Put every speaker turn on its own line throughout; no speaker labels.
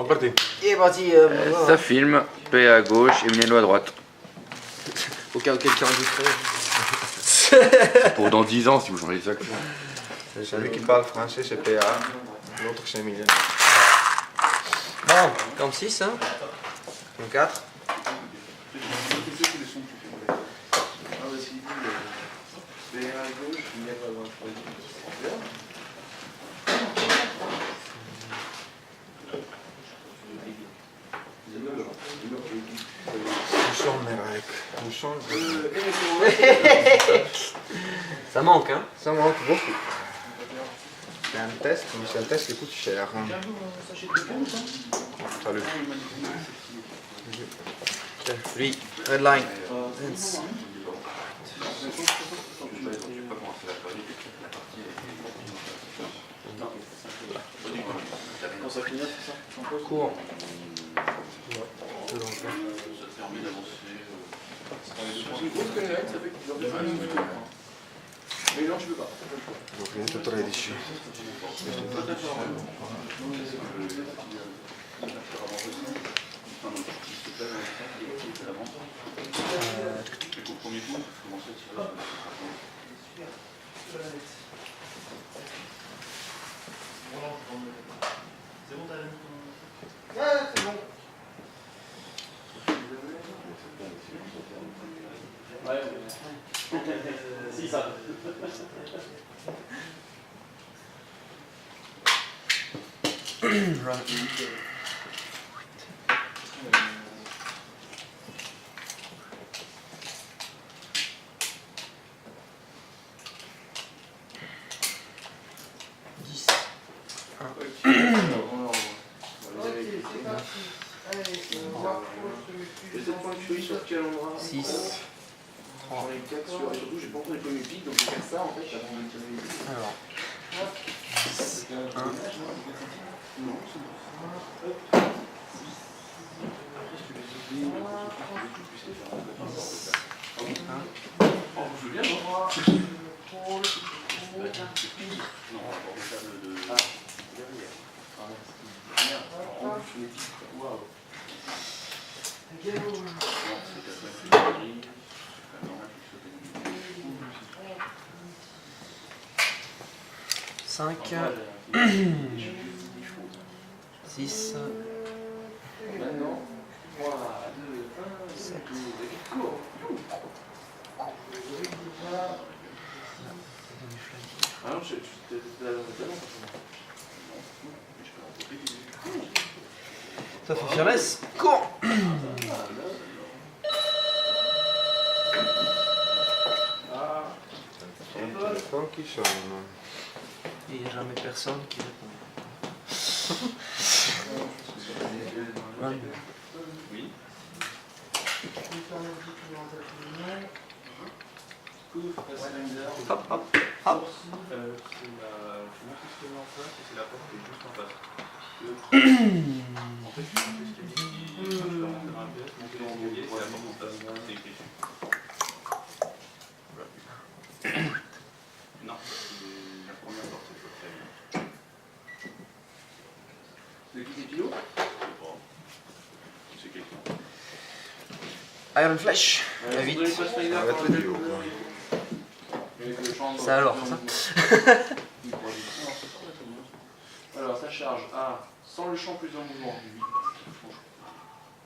Reparti.
Et parti.
Ça filme, P à gauche et Minello à droite.
Au cas où quelqu'un douterait.
C'est pour dans 10 ans si vous changez ça.
Celui qui parle français c'est PA, l'autre c'est Emilien.
Bon, comme 6, hein. Comme 4.
Où sont mes règles? Où sont
Ça manque, hein.
Ça manque beaucoup. C'est un test, mais c'est un test qui coûte cher. Salut.
Lui, red line.
Quand ça finit, c'est ça?
Court.
Ça te permet d'avancer. Une grosse collerette, ça fait que tu dois faire un mais non, tu peux pas.
Donc, il y a tout 13.
Au premier coup, comment ça tu vas? C'est bon, t'as mis ton...
Ouais, c'est bon.
Ouais, si ça. Sur quel endroit?
6.
J'en ai 4 sur... Et surtout, j'ai pas encore les premiers pics, donc je vais faire ça en fait avant de tirer les pics.
Alors. 10. 1.
Non, je veux bien, non? Non, portable de... Ah, derrière. Je les pics. Waouh.
Cinq. 6.
Maintenant, 3, 2, 1, 7. Ah non, je
Ça fait fearless. Cours.
C'est un téléphone qui sonne.
Il n'y a jamais personne qui répond.
Oui.
Hop, hop, hop.
C'est la porte qui est juste en face. En fait, je vais monter un PS, monter en haut, c'est la porte en face. C'est écrit. Non, c'est la première porte, c'est très bien. C'est qui c'est Pilo? Je sais pas. C'est quelqu'un.
Iron Flash. La 8.
Avec le duo.
Ça alors, ça.
Alors, ça charge à sans le champ plus un mouvement du 8.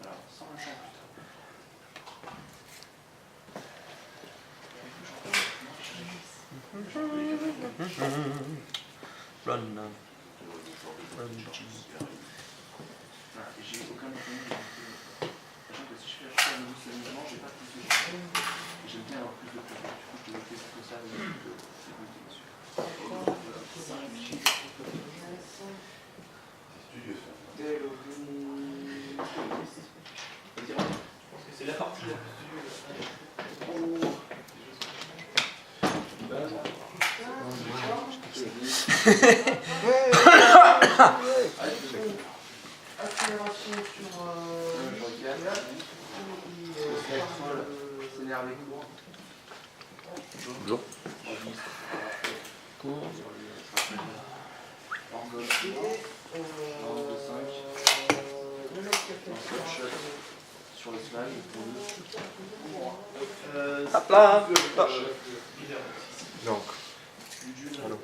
Alors, sans le champ plus un.
Run.
J'ai aucun mécanisme. Sachant que si je fais acheter un nouveau mouvement, j'ai pas plus de choses. J'aime bien avoir plus de plus. Du coup, je fais ça comme ça. Je pense que c'est la partie la plus
Accélération sur...
s'énerver.
Bonjour.
Cours.
Orgone 5. sur le slide.
Hop là.
Donc,
Alors,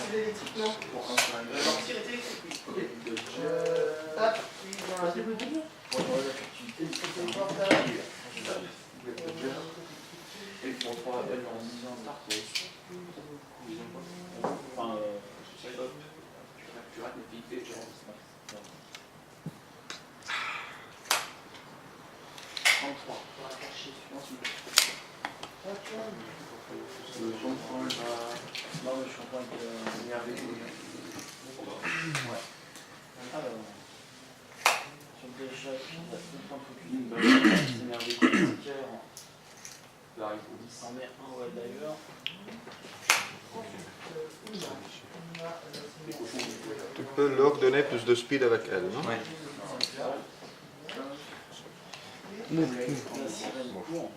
c'est l'électrique, non? Tir était électrique, ok. Et pour 3 elle en disant start, enfin, tu rates les filles et tu rentres. 33. Le son prend là où je suis en train de m'énerver. Ouais. Alors, sur le chapitre, une bonne s'énerver comme un sticker. Là, il s'en met un, ouais, d'ailleurs.
tu peux leur donner plus de speed avec elle, non?
Ouais.
La sirène court.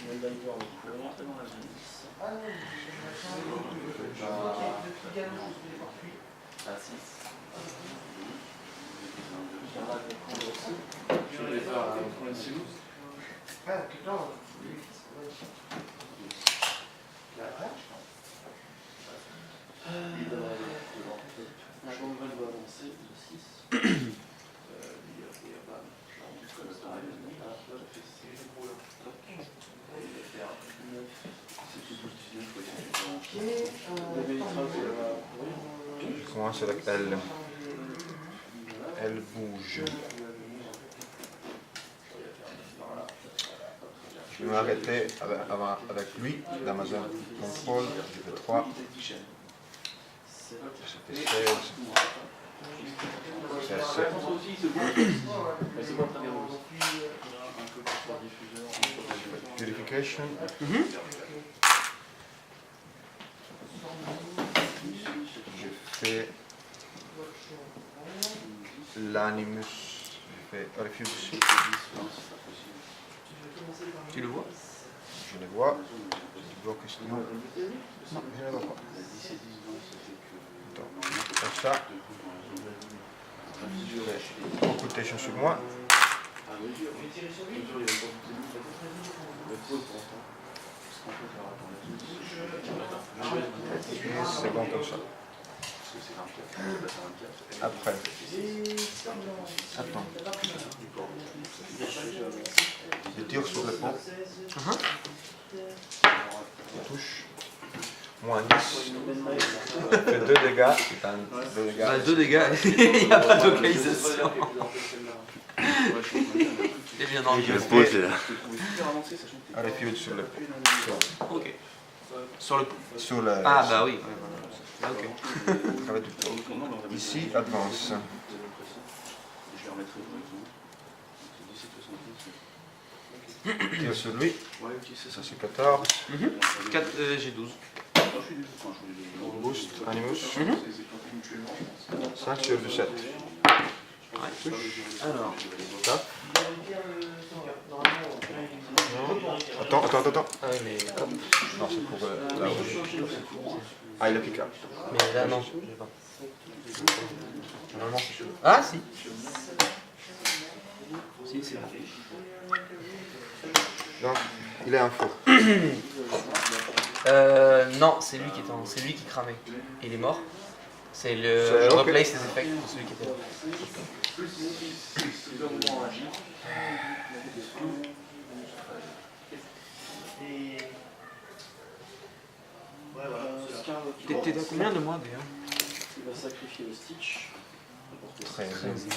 Le diver va courir dans la génisse. À 6. Il y en a qui prennent aussi. Je vais faire un silou. La gangrène doit avancer de 6.
Je commence avec elle. Elle bouge. Je vais m'arrêter avec lui dans ma zone contrôle. Je fais 3. Ça fait 16. 16. Purification. Je fais l'animus. Je fais refuse.
Tu le vois?
Je le vois. Je bloque ici. Non, je ne le vois pas. Donc, comme ça. Je fais occultation sur moi. Et c'est bon comme ça. Après. Attends. Je tire sur le pot. Je touche. Moins 10. Ça fait 2 dégâts. C'est un 2 dégâts.
Bah, 2 dégâts, il n'y a pas de localisation. Il est bien dans le
Le
jeu.
pot, c'est là.
Un refuse sur le pot.
Ok. Sur le.
Sur le.
Ah bah oui. Ah, ok.
Avec du pot. Ici, advance. Tire sur lui. Ça c'est 14.
4, j'ai 12.
Boost, animus. 5 sur 17.
Ouais. Alors.
Stop. Attends.
Ah oui, mais.
Non, c'est pour là où. Ah, il a piqué.
Mais là, non. J'ai pas. Normalement, c'est chaud. Ah, si. Si, c'est bon.
Donc, il est en feu.
Non, c'est lui qui est c'est lui qui cramait. Il est mort. C'est le.
C'est-
Je
ok.
replace les effets pour celui qui était là. T'es à combien de mois d'ailleurs?
Il va sacrifier le Stitch.
13.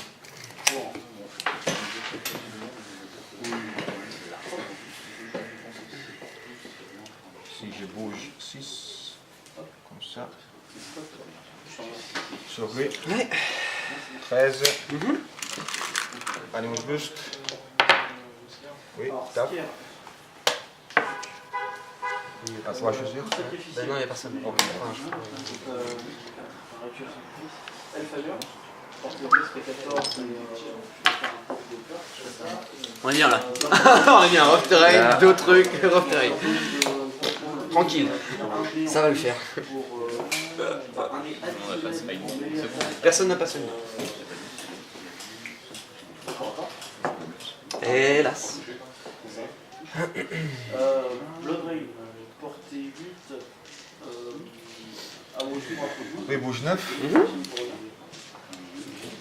Si je bouge 6, comme ça. Sur lui.
Ouais.
13. Animus boost. Oui, tap. À toi à choisir.
Ben non, il n'y a personne.
Ok.
On est bien là. On est bien. Rough terrain, 2 trucs. Rough terrain. Tranquille, ça va le faire. Personne n'a passé le nom. Hélas.
Blood Rain, portée 8, à moitié contre vous.
Oui, bouge 9.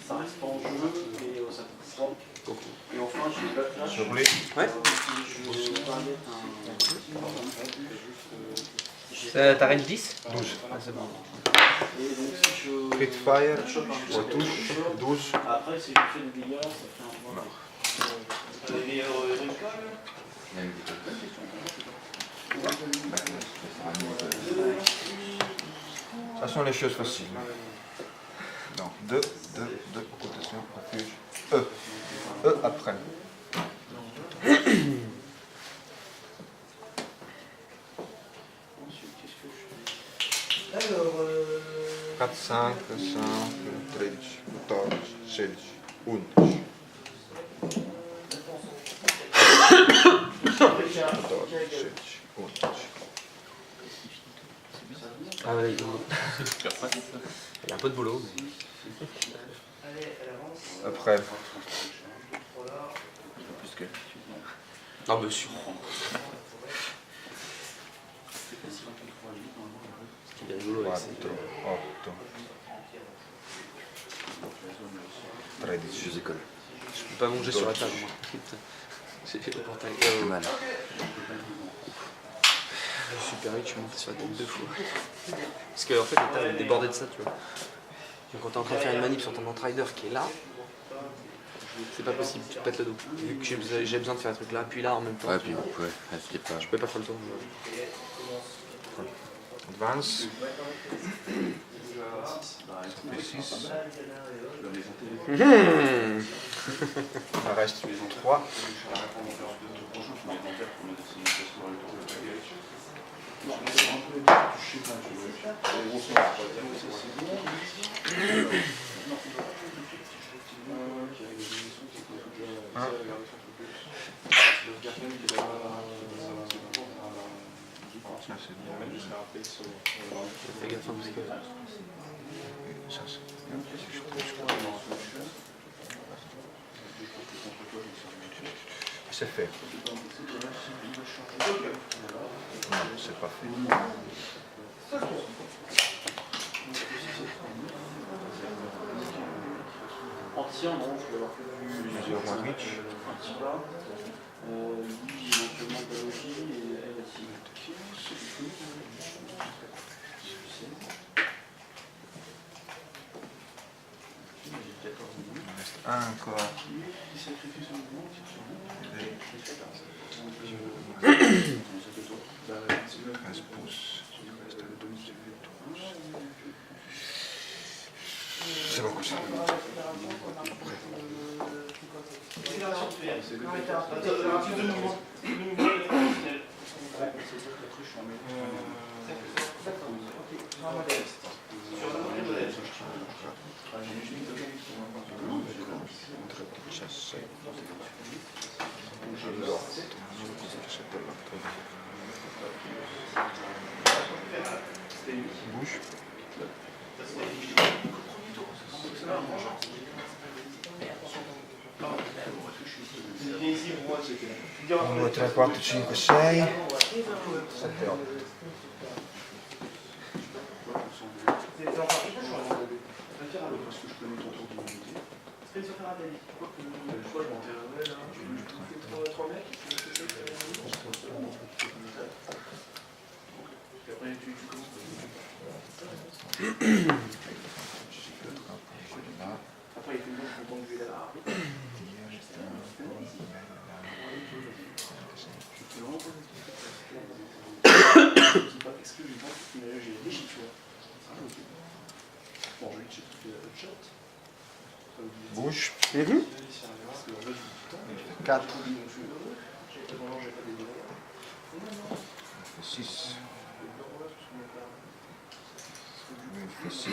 Ça reste pas en jeu et ça coûte 3. Et enfin, j'ai Backlash.
Sur lui.
Ouais.
Je parlais
T'as range 10
12.
Ah, c'est bon.
Et donc, si je.
Quick fire.
chope un peu,
Retouche. 12.
Après, si je fais des dégâts, ça fait un point. Les récoltes.
Ça sont les choses faciles. Donc 2, 2, 2, rotation, refuge. E. E après.
Ensuite, qu'est-ce que je fais?
4, 5, 5, 13, 14, 16, 11. 14, 16, 11.
Ah ouais, il y a un peu de boulot.
Après.
Non, monsieur. Il est rigolo avec
4,
ça.
8, 13.
Je décolle.
Je peux pas manger sur la table, moi. Putain. J'ai fait le portail.
Mal.
Super vite, je suis monté sur la table 2 fois. Parce que en fait, la table est débordée de ça, tu vois. Donc, quand t'es en train de faire une manip sur ton entrider qui est là, c'est pas possible, tu te pètes le dos. Vu que j'ai besoin de faire un truc là, puis là en même temps.
Ouais, puis ouais, c'était pas.
Je pouvais pas faire le tour.
Advance. 6. Ça reste 3.
Fais gaffe hein, parce que.
C'est fait. Non, c'est pas fait.
Entière, non, je vais avoir fait
Mesure moins reach.
un petit pas. Lui, éventuellement biologie et elle aussi.
Il reste un encore. 13 pouces. C'est bon comme ça. Bouge. Un, due, tre, quattro, cinque, sei. 7, 8.
Après, il fait bon pour conduire là.
Bouge. 4. 6. Il fait 6.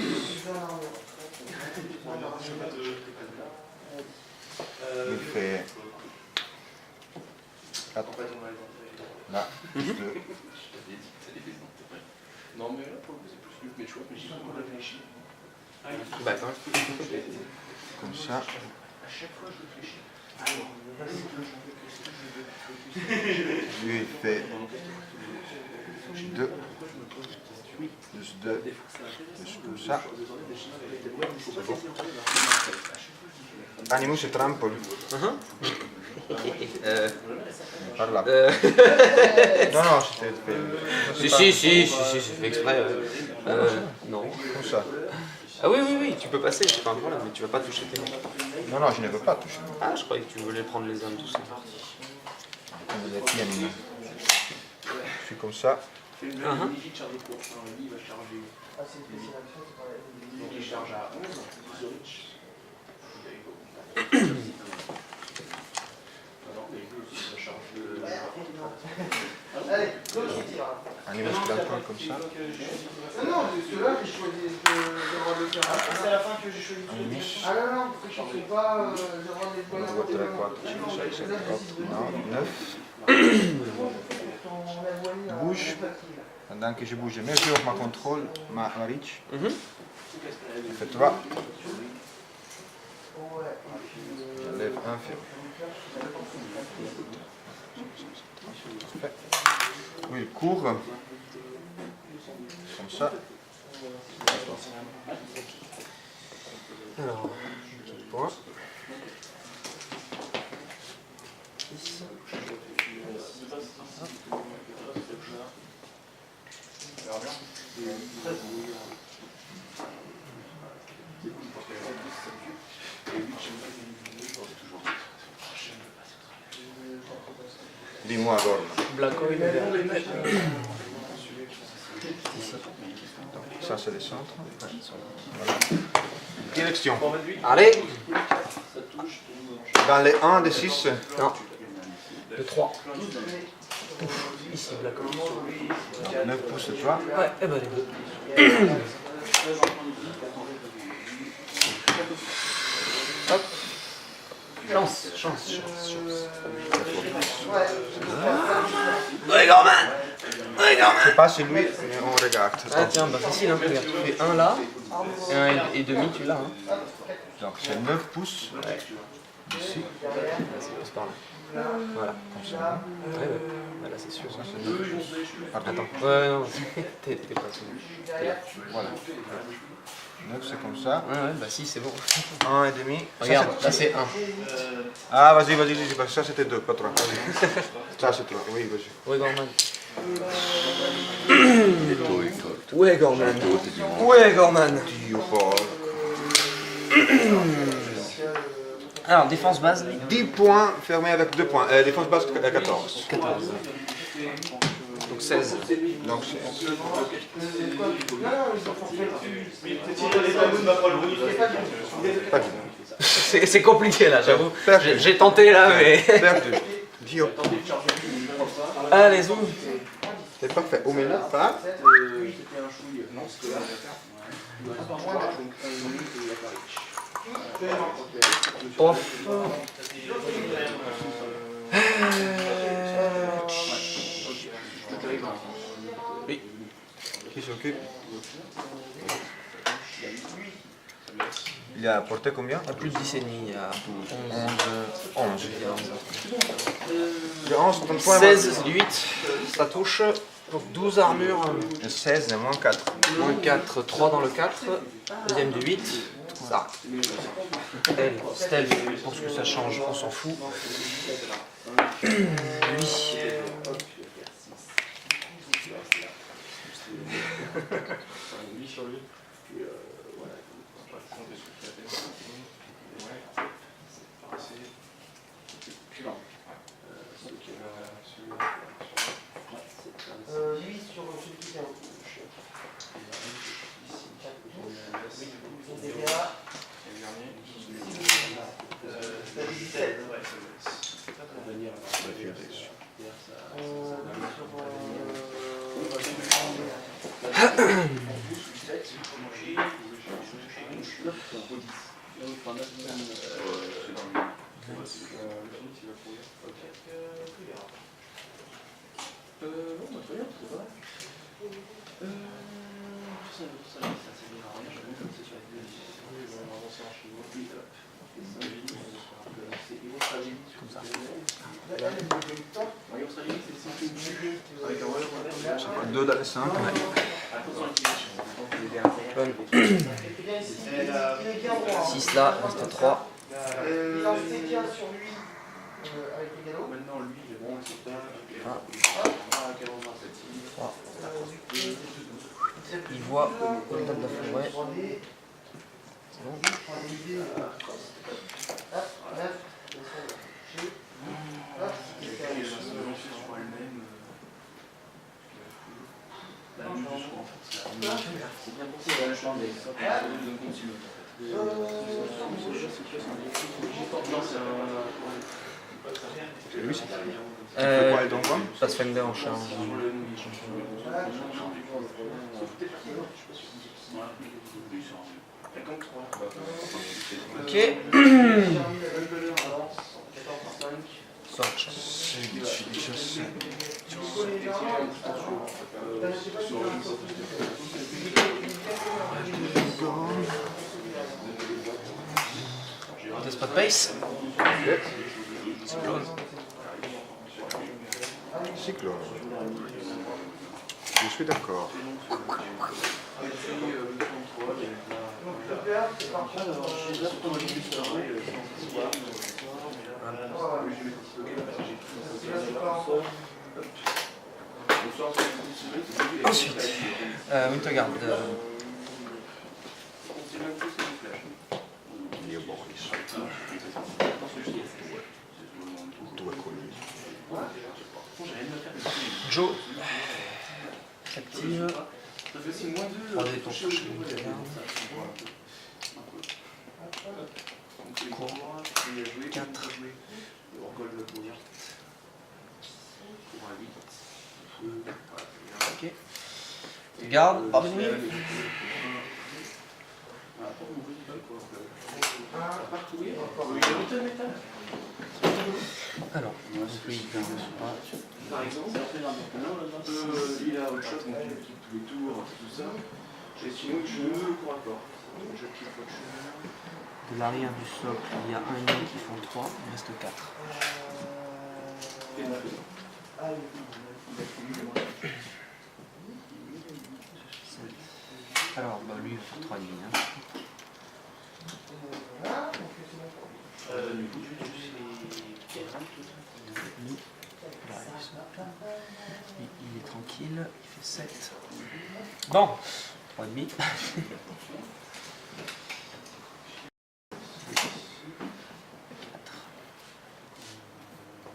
Il fait 4. Là, 2.
Non, mais là, pour le coup, c'est plus mes choix, mais j'y vais pas réfléchir.
Bah attends.
Comme ça.
À chaque fois, je réfléchis.
Lui, il fait 2. Plus 2. Plus comme ça. C'est bon. Animus et trampole. Par là. Non, non, c'était fait.
Si, c'est fait exprès. Non.
Comme ça.
Ah oui, tu peux passer, c'est pas un problème, mais tu vas pas toucher tes mains.
Non, non, je ne veux pas toucher.
Ah, je croyais que tu voulais prendre les âmes, tout ça.
Comme les tiennes. Je suis comme ça.
Il charge des cours. Alors, lui, il va charger. Donc, il charge à 11. Zurich. Alors, les deux aussi, ça charge de.
Animus trampole comme ça.
Non, c'est ceux-là que j'ai choisi de roi de cœur.
C'est à la fin que j'ai choisi.
Animus.
Ah non, non, parce que je ne sais pas le roi des bonnes
1, 2, 3, 4, 5, 6, 7, 8, 9. Bouge. Pendant que je bouge, je mesure ma contrôle, ma reach. Fais-toi. J'enlève un fil. Parfait. Oui, il court. Comme ça.
Alors, point.
Dis-moi, Gorman.
Black oil, vert.
Ça, c'est le centre. Voilà. Direction.
Allez.
Dans les 1 des 6.
Non. Le 3. Ici, black oil.
9 pouces, c'est toi.
Ouais, et ben les deux. Hop. Chance. Ouais, Gorman.
C'est pas celui, mais on regarde.
Ah tiens, bah facile, hein. Regarde, tu fais un là, et un et demi, tu l'as. Hein.
Donc c'est 9 pouces. Ici.
C'est par là. Voilà.
Comme ça.
Ouais. Bah, là, c'est sûr.
Ça, c'est 9 pouces. Pardon.
Attends. Ouais, non, t'es pas sûr.
Voilà. 9, c'est comme ça.
Ouais, bah si, c'est bon.
1 et demi.
Regarde,
Ça,
là c'est 1.
Ah, vas-y, parce que ça c'était 2, pas 3. Ça c'est 3, oui, vas-y.
Ouais, Gorman.
Hector.
Ouais, Gorman.
Hector,
Ouais, Gorman.
Dio Paul.
Alors, défense base.
10 points fermés avec 2 points. Défense basse 14.
14. Donc 16.
Donc c'est. Pas du tout.
C'est compliqué là, j'avoue.
Perdu.
J'ai tenté là, mais.
Perdu. Dio.
Allez, zoom.
C'est parfait. Au milieu, pas.
C'était un chouille. Non, c'était là.
Off. Oui.
Qui s'occupe? Il a apporté combien?
À plus de 10 et demi, il y a
11.
Il y a 11.
Le 11, ton point.
16, c'est du 8. Ça touche. Donc 12 armures.
Le 16, c'est moins 4.
Moins 4, 3 dans le 4. Deuxième du 8. Ça. Stell, je pense que ça change, on s'en fout. Lui.
Lui sur celui qui tient. DPA. 17.
Deux dans les 5.
Bonne.
Il est bien droit.
6 là, reste 3.
Il en sait qu'il y a sur lui avec les galops.
Maintenant, lui, il est bon, c'est
Il voit au-delà de la forêt. C'est bon.
C'est lui, c'est quoi et donc quoi?
Pathfinder en charge. Ok. Search. Test pas de pace. Cyclone.
Cyclone. Je suis d'accord.
Ensuite, Winterguard. Joe s'active. 3D pour toucher Winterguard. Cours. 4. Ok. Garde, par demi. Alors, donc lui, il perd pas.
Par exemple, il a autre chose, donc il quitte tous les tours, tout ça. Et sinon, je cours à corps. Je quitte votre chemin.
De l'arrière du socle, il y a un ennemi qui font 3, il reste 4. Alors, bah lui, il va faire 3 ennemis. Hein. Il est tranquille, il fait 7. Bon, 3 ennemis.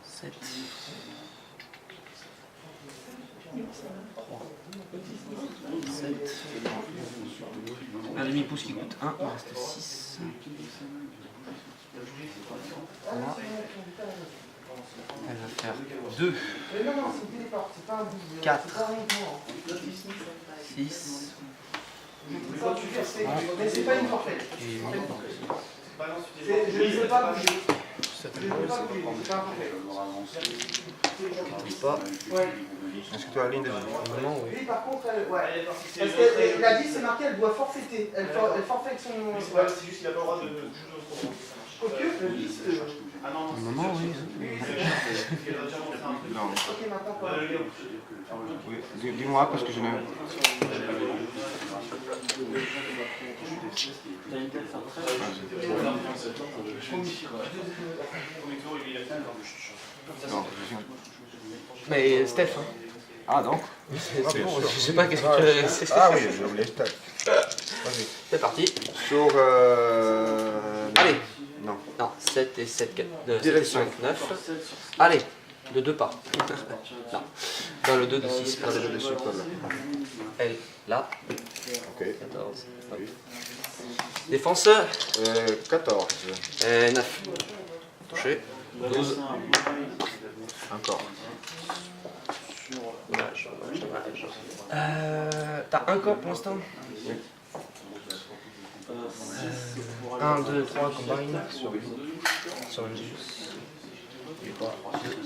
7. 3. 7. Un demi-pouce qui coûte 1, il reste 6. Là. Elle va faire 2.
Non, non, c'est une téléport, c'est pas un double.
4.
C'est pas un rond.
6.
Mais c'est pas une forfaite.
Et 8.
Je ne sais pas bouger. Je ne peux pas bouger, c'est pas un forfait.
Pas.
Ouais.
Est-ce que tu as la ligne de vie?
Normalement, oui.
Lui, par contre, ouais. Parce que la 10, c'est marqué, elle doit forfaiter. Elle forfaite son. Ouais.
C'est juste qu'il n'a pas le droit de jouer d'autres choses.
Quoique, le 10.
Ah non, non,
Normalement, oui.
il a déjà montré un truc.
Non.
Ok, maintenant, quoi.
Oui. Dis-moi parce que je n'ai. Non,
Mais Steph, hein.
Ah donc.
C'est bon, je sais pas qu'est-ce que tu
Ah oui, je voulais Steph. Vas-y.
C'est parti.
Sur.
Allez.
Non.
Non, 7 et 7, 4, 2, 7 et
Direction.
5, 9. Allez, de 2 pas. Non. Dans le 2 de 6.
Pas déjà dessus, pas là.
Elle, là.
Ok.
14. Hop. Défenseur.
14.
9. Touché. 12.
Encore.
Dommage, dommage, dommage. T'as un corps pour l'instant? 1, 2, 3, combine sur Angelus.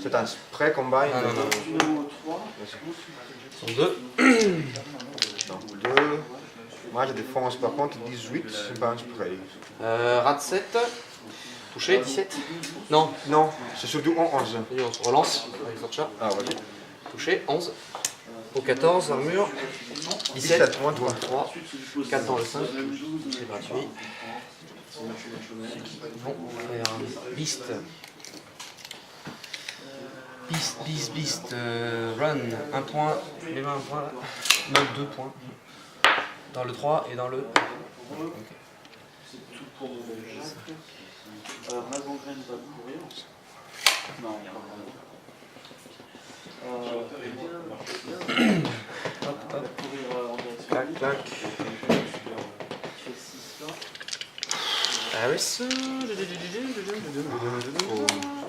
C'est un spray combine.
Non, non, non.
Numéro 3.
Sont deux.
Donc 2. Moi je défonce par contre 18, c'est pas un spray.
Rat 7. Touché, 17. Non,
Non, c'est surtout en 11.
et on se relance. Avec Forcha.
Ah vas-y.
Touché, 11. Au 14, armure. 17.
17, moins 3.
3. 4 dans le 5. C'est gratuit. Bon, on va faire Beast. Beast. Run. 1 point. Les mains 1 point là. Non, 2 points. Dans le 3 et dans le.
C'est tout pour Jacques. Magongraine va courir. Non, il n'y a pas vraiment.
Hop, hop.
Courir en direction.
Clac, clac.
Qui fait 6 là.
Harris.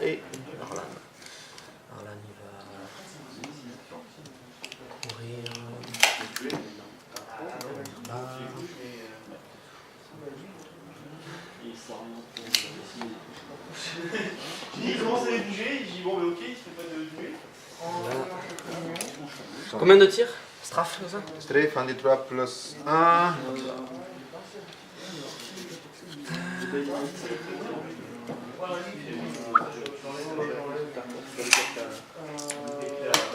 Et Arlan. Arlan, il va courir. Là.
Et ça rien pour
J'ai dit, il commence à les bouger, j'ai dit, bon, mais ok, il se fait pas de bouger.
Combien de tirs? Strafe, c'est ça?
Strafe, 1 des 3 plus 1.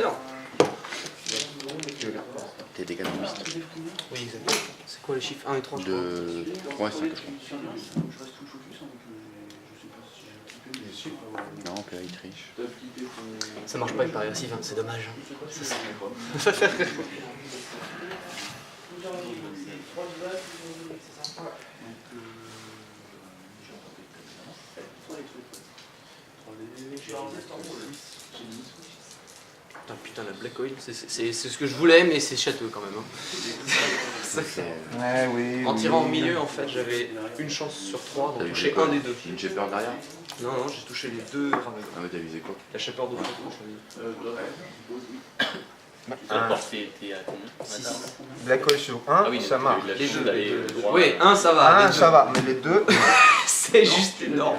Non.
T'es des canonistes.
Oui, exactement. C'est quoi les chiffres 1 et 3?
De 3 et 5, je crois. Non, puis là, il triche.
Ça marche pas avec Pariversive, hein, c'est dommage. C'est ça. Putain, la Black Oil, c'est ce que je voulais, mais c'est châteux quand même. Hein.
Ouais, oui.
En tirant au milieu, en fait, j'avais une chance sur 3, donc toucher un des deux.
Une Shepherd derrière?
Non, non, j'ai touché les deux.
Ah, mais t'as visé quoi?
La Shepherd de front,
Un.
T'es à combien?
6.
Black Hole sur 1,
Ah oui,
ça marche.
Les deux d'aller droit.
Oui, un ça va.
Ah,
les deux.
ça va, mais les deux.
C'est juste énorme.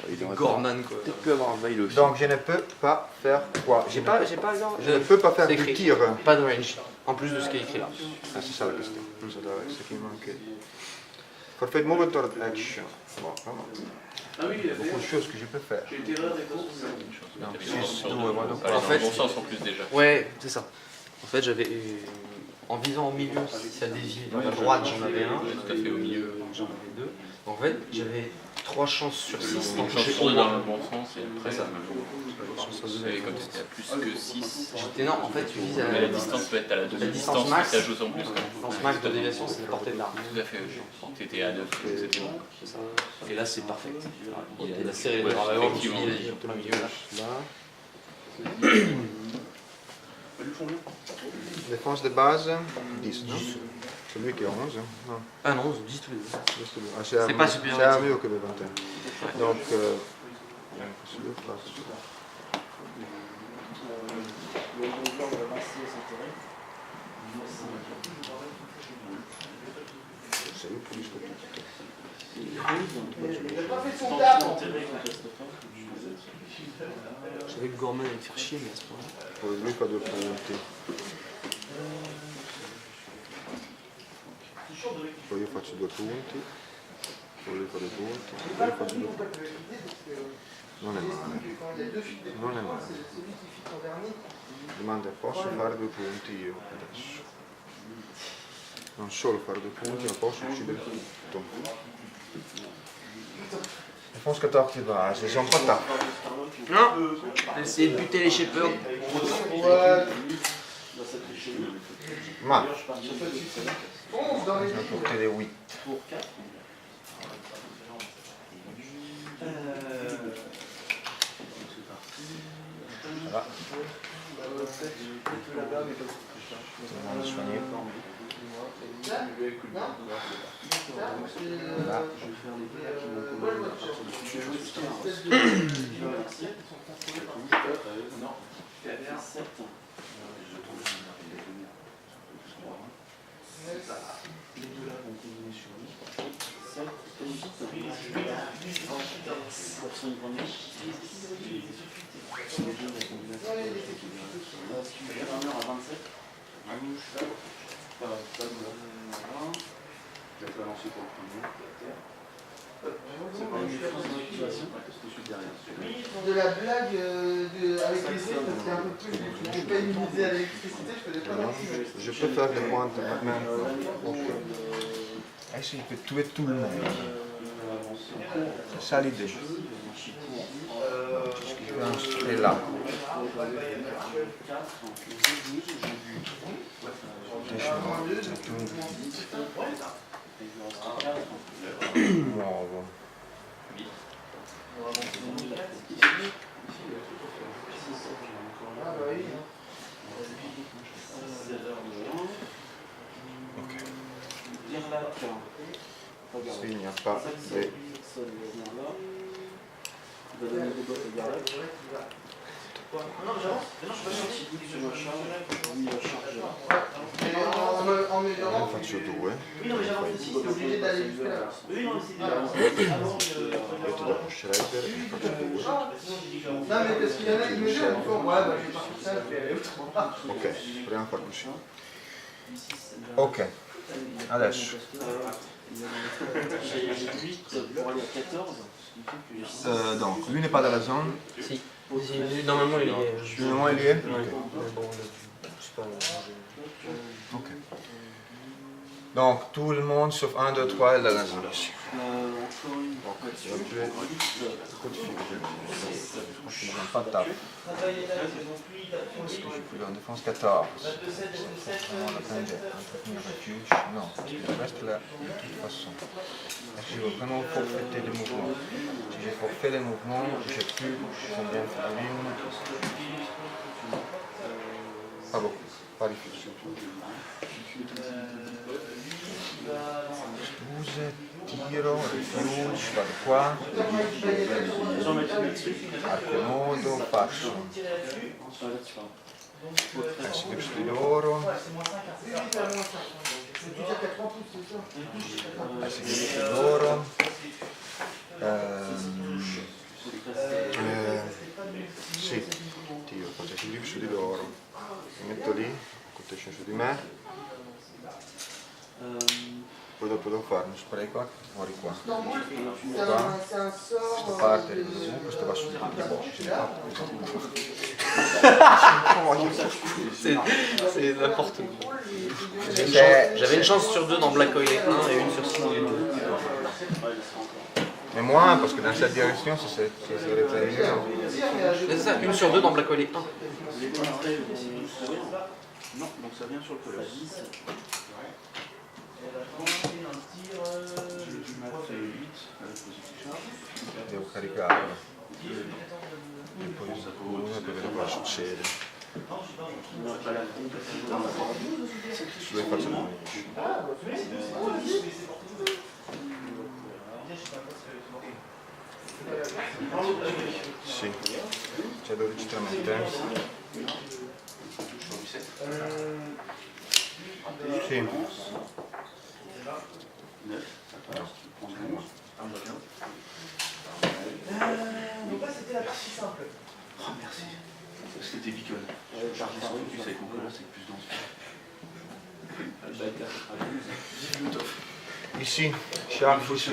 Il devrait
Gorman quoi.
peut-être pu avoir un veil aussi.
Donc je ne peux pas faire quoi?
J'ai pas genre.
Je ne peux pas faire
C'est
du
écrit.
tir.
Pas de range. En plus de ce qui est écrit là.
Ah, c'est ça la question. Ça doit être ce qui manquait. Forfait de move toward action. Bon, vraiment.
Ah oui, il a
Beaucoup de choses que je peux faire.
J'ai été erreur des courses.
Donc 6, 2, moi donc.
Alors,
En fait-
bon sens en plus déjà.
Ouais, c'est ça. En fait, j'avais. En visant au milieu, si ça déviait vers la droite, j'en avais un.
Tout à fait au milieu.
J'en avais deux. En fait, j'avais 3 chances sur 6 d'en
Donc,
toucher
change
au
tourner dans
moins.
le bon sens et après,
C'est ça.
c'est comme si c'était à plus que 6.
J'étais non, en fait, tu vises à
Mais la distance peut être à la deuxième
distance
distance,
max.
mais ça joue en plus.
distance max de déviation, c'est la portée de l'arme.
Tout à fait, t'étais à 9, c'était bon.
C'est ça. Et là, c'est parfait. Il a serré les bras avant, je me suis dit, il a plein milieu là.
Défense de base, 10, non? C'est lui qui est 11. Non.
Ah non, 10 tous les deux.
Ah, c'est
pas supérieur.
C'est mieux que le 21. Donc, c'est le place.
Le mouvement va passer s'intérêt.
C'est eux plus que tout.
Il n'a pas fait son taf.
Je savais que Gorman allait me faire chier, mais à ce point-là.
Pour lui, pas de volonté. Poi io faccio 2 punti. Poi lui fa 2 punti. Poi io faccio 2 punti. Non è male. Non è male. Domanda, posso fare 2 punti io adesso? Non solo fare 2 punti, ma posso uccidere tutto. Défense 14 de base, ils sont pas tard.
Non, essayer de buter les Shepherds.
Ouais.
Ma,
11 dans les
je vais porter des 8.
Pour 4.
Voilà. On va le soigner. Voilà.
une grande ligne. Runner à 27. À gauche. Pas de
Je vais te lancer pour le premier.
c'est pas une différence d'activation.
Je suis derrière.
De la blague avec les autres, parce qu'il y a un peu plus, je n'ai pas utilisé à l'électricité, je faisais pas d'article.
Je peux faire les points de maintenant.
Est-ce qu'il peut tuer tout le monde? C'est ça l'idée. Je vais installer là. Nuovo.
Ok.
Ok.
S'il n'y a pas de...
En mesurant,
Faccio 2.
oui, non, mais j'avance aussi, t'es obligé d'aller jusque là.
Oui, non, mais c'est
Ah,
Metto dopo Schreiber e faccio 2.
non, mais parce qu'il y en a qui mesurent, ils font, ouais, bah, je vais partir ça, je vais aller autrement.
Ok, proviamo a far così.
Ok. Adesso.
J'ai 8 pour aller à 14.
Donc, lui n'est pas dans la zone.
Si. Normalement, il est.
Finalement, il y est.
Ouais.
Ok.
Mais bon, je sais pas.
Ok. Donc, tout le monde sauf 1, 2, 3 est dans la zone ici.
Encore une.
Tu vas tuer trop de figures.
Pas de table. Est-ce que je peux lui en défense 14? Vraiment la peine d'entretenir refuge? Non, parce qu'il reste là de toute façon. Est-ce que je veux vraiment forfaiter les mouvements? Si j'ai forfait les mouvements, j'ai plus combien de farine? Pas beaucoup, pas difficile. 12, tiro, refuge, vado qua. Arco nodo, faccio. Eclipse di loro. Eclipse di loro.
Sì, tiro, faccio equilibrio su di loro. Mi metto lì, protection su di me. Poi dopo devo fare uno spray qua, muori qua.
C'est un sort.
Questa parte è giù, questo va sul tubo.
C'est n'importe quoi.
C'est-
J'avais une chance sur 2 dans Black Oil 1 et une sur 6 dans les 2.
Mais moins, parce que dans cette direction, ça serait très évident.
C'est ça, une sur 2 dans Black Oil 1.
Non, donc ça vient sur le collège. J'ai dû mettre 8 avec positif charge.
Devo caricarlo. E poi uno per vedere cosa succede. Lui faccio 12. Sì, c'è 12 tramente. Sì.
Donc là, c'était la partie simple.
Oh merci. C'était Beacon. Je charge les trucs, tu sais, avec mon colosse, c'est plus dense.
Ici, charge ici.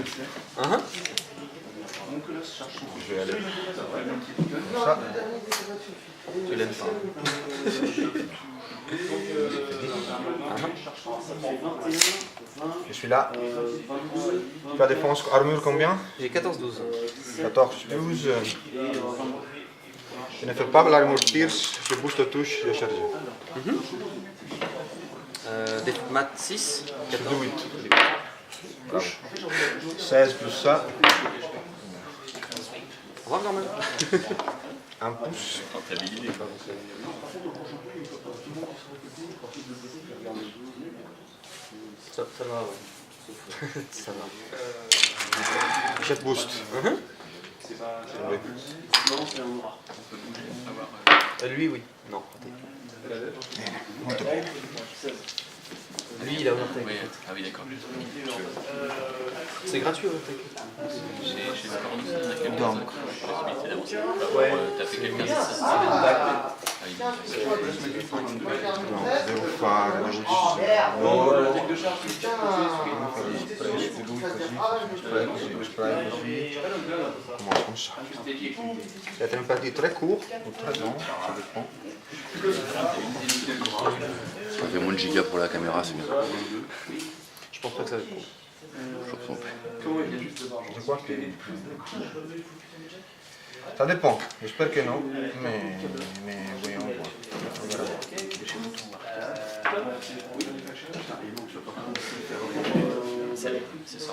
Mon colosse charge son.
Je vais aller comme ça. Tu l'aimes pas. Je suis là. Tu as défense armure combien?
J'ai 14-12.
14, 12. Je ne fais pas l'armure pierce, je booste la touche, je charge.
Des maths 6, 14.
8. Bravo. 16 plus ça,
On va normal.
un pouce.
Ça va, ouais. Ça va.
7 boost.
Lui, oui. Non, raté.
Molto bene.
Lui, il a Overtake.
Oui, ah oui, d'accord.
C'est gratuit, Overtake.
Chez Scorn aussi, on a quelques possibilités d'avancer.
Ouais.
Taper quelqu'un de
No, devo fare la posizione. Loro. Presti lui così, spray così. Commence comme ça. Il y a une partie très courte ou très longue, ça dépend.
Ça fait moins de gigas pour la caméra, c'est bien.
Je pense pas que ça va être court.
Je pense pas.
Je crois que... Ça dépend, j'espère que non, mais oui, on voit. On verra.
C'est ça.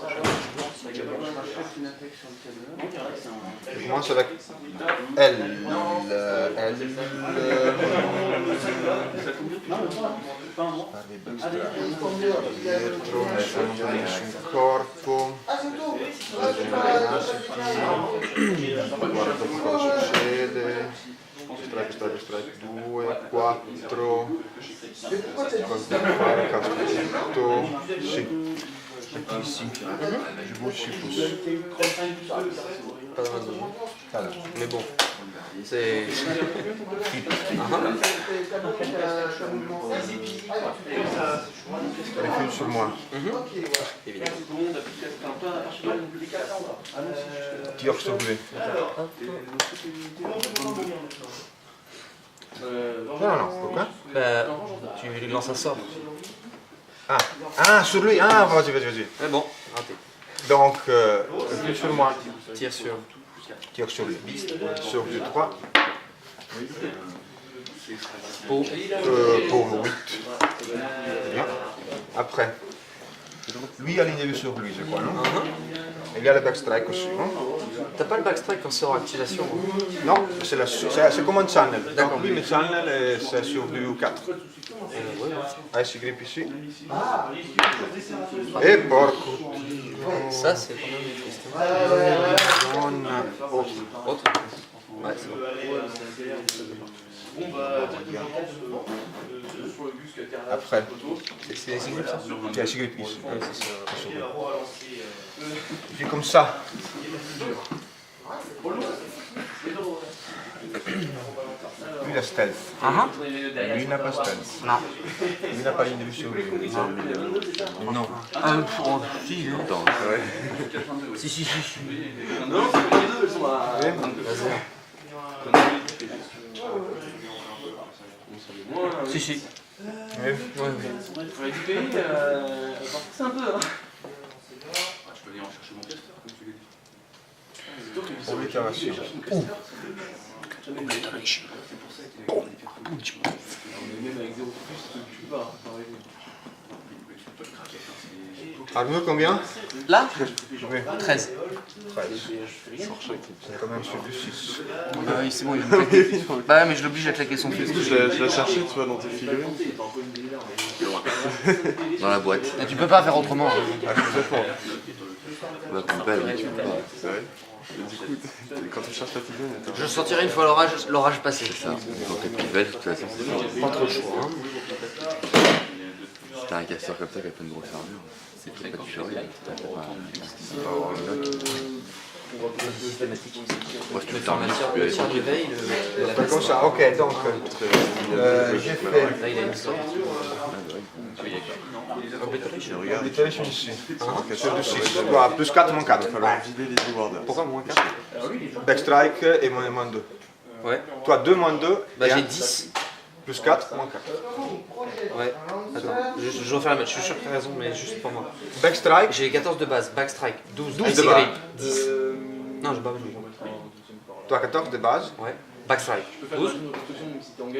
Je commence avec L. Parli dietro, nessun corpo. Guardo cosa succede. Strike 2, 4. Cosa fare? Castro tutto. Sì. Ici. Je bouge, je pousse.
Pas dans la zone.
Voilà.
Mais bon, c'est...
Recule sur moi.
Évidemment.
Tire sur lui. Non, pourquoi?
Tu lui lances un sort.
Ah, sur lui. Ah, vas-y.
Mais bon, raté.
Donc, recule sur moi.
Tire sur...
Tire sur lui. Sur 2, 3.
Pour...
Pour 8. Bien. Après. Lui a ligne sur lui, je crois, non? Il y a le backstrike aussi, non?
T'as pas le backstrike en sort activation?
Non, c'est comme un channel. Donc lui, le channel, c'est sur du 4. Ah, il grippe ici. Et porco.
Ça, c'est quand même triste. Autre. Ouais, c'est bon.
Après.
C'est les grippes, ça?
Il y a il grippe ici.
Ouais, c'est ça.
Je fais comme ça. Lui, il a stealth. Lui, il n'a pas stealth.
Non.
Lui, il n'a pas ligne de vue sur lui. Non.
Si. Si.
Oui.
Pour récupérer, c'est un peu.
Je peux venir en chercher mon test, comme tu l'as dit.
Pour lui, ça
C'est
Même avec 0 plus, tu peux pas.
Armure combien?
Là?
Oui.
13.
13. C'est quand même sur du 6.
Bah oui, c'est bon, il va me claquer. Bah mais je l'oblige à claquer son fils.
Je l'ai cherché, tu vois, dans tes figurines.
Dans la boîte.
Et tu peux pas faire autrement.
Ah, complètement.
Bah, comme balle, oui, tu peux pas.
C'est vrai. Et du coup, quand tu cherches ta figurine, elle
Je sortirai une fois l'orage passé.
Ça, donc les petites belles, de toute façon, c'est fort.
Pas trop le choix. Hein.
Si t'as un casseur comme ça qui a pas une grosse armure, c'est peut-être pas du charrier. T'as pas avoir une note.
Systématique.
Moi, je te
Le
fais armure,
formateur,
tu peux
le
aller
tir d'éveil,
C'est comme ça, ok, donc j'ai fait
là il a une sorte.
Obliteration ici. Sur du 6. Voilà, plus 4, moins 4.
vider les rewarders.
Pourquoi moins 4?
Backstrike et moins 2.
Ouais.
Toi, 2 moins 2.
Bah
et
j'ai
un.
10.
Plus 4, moins 4.
Ouais. Attends, je refais la match, je suis sûr que t'as raison, mais juste pour moi.
Backstrike,
J'ai 14 de base, backstrike, 12
de
ice
base.
grip, 10. Non, j'ai pas besoin.
toi 14 de base.
Ouais. Backstrike, 12.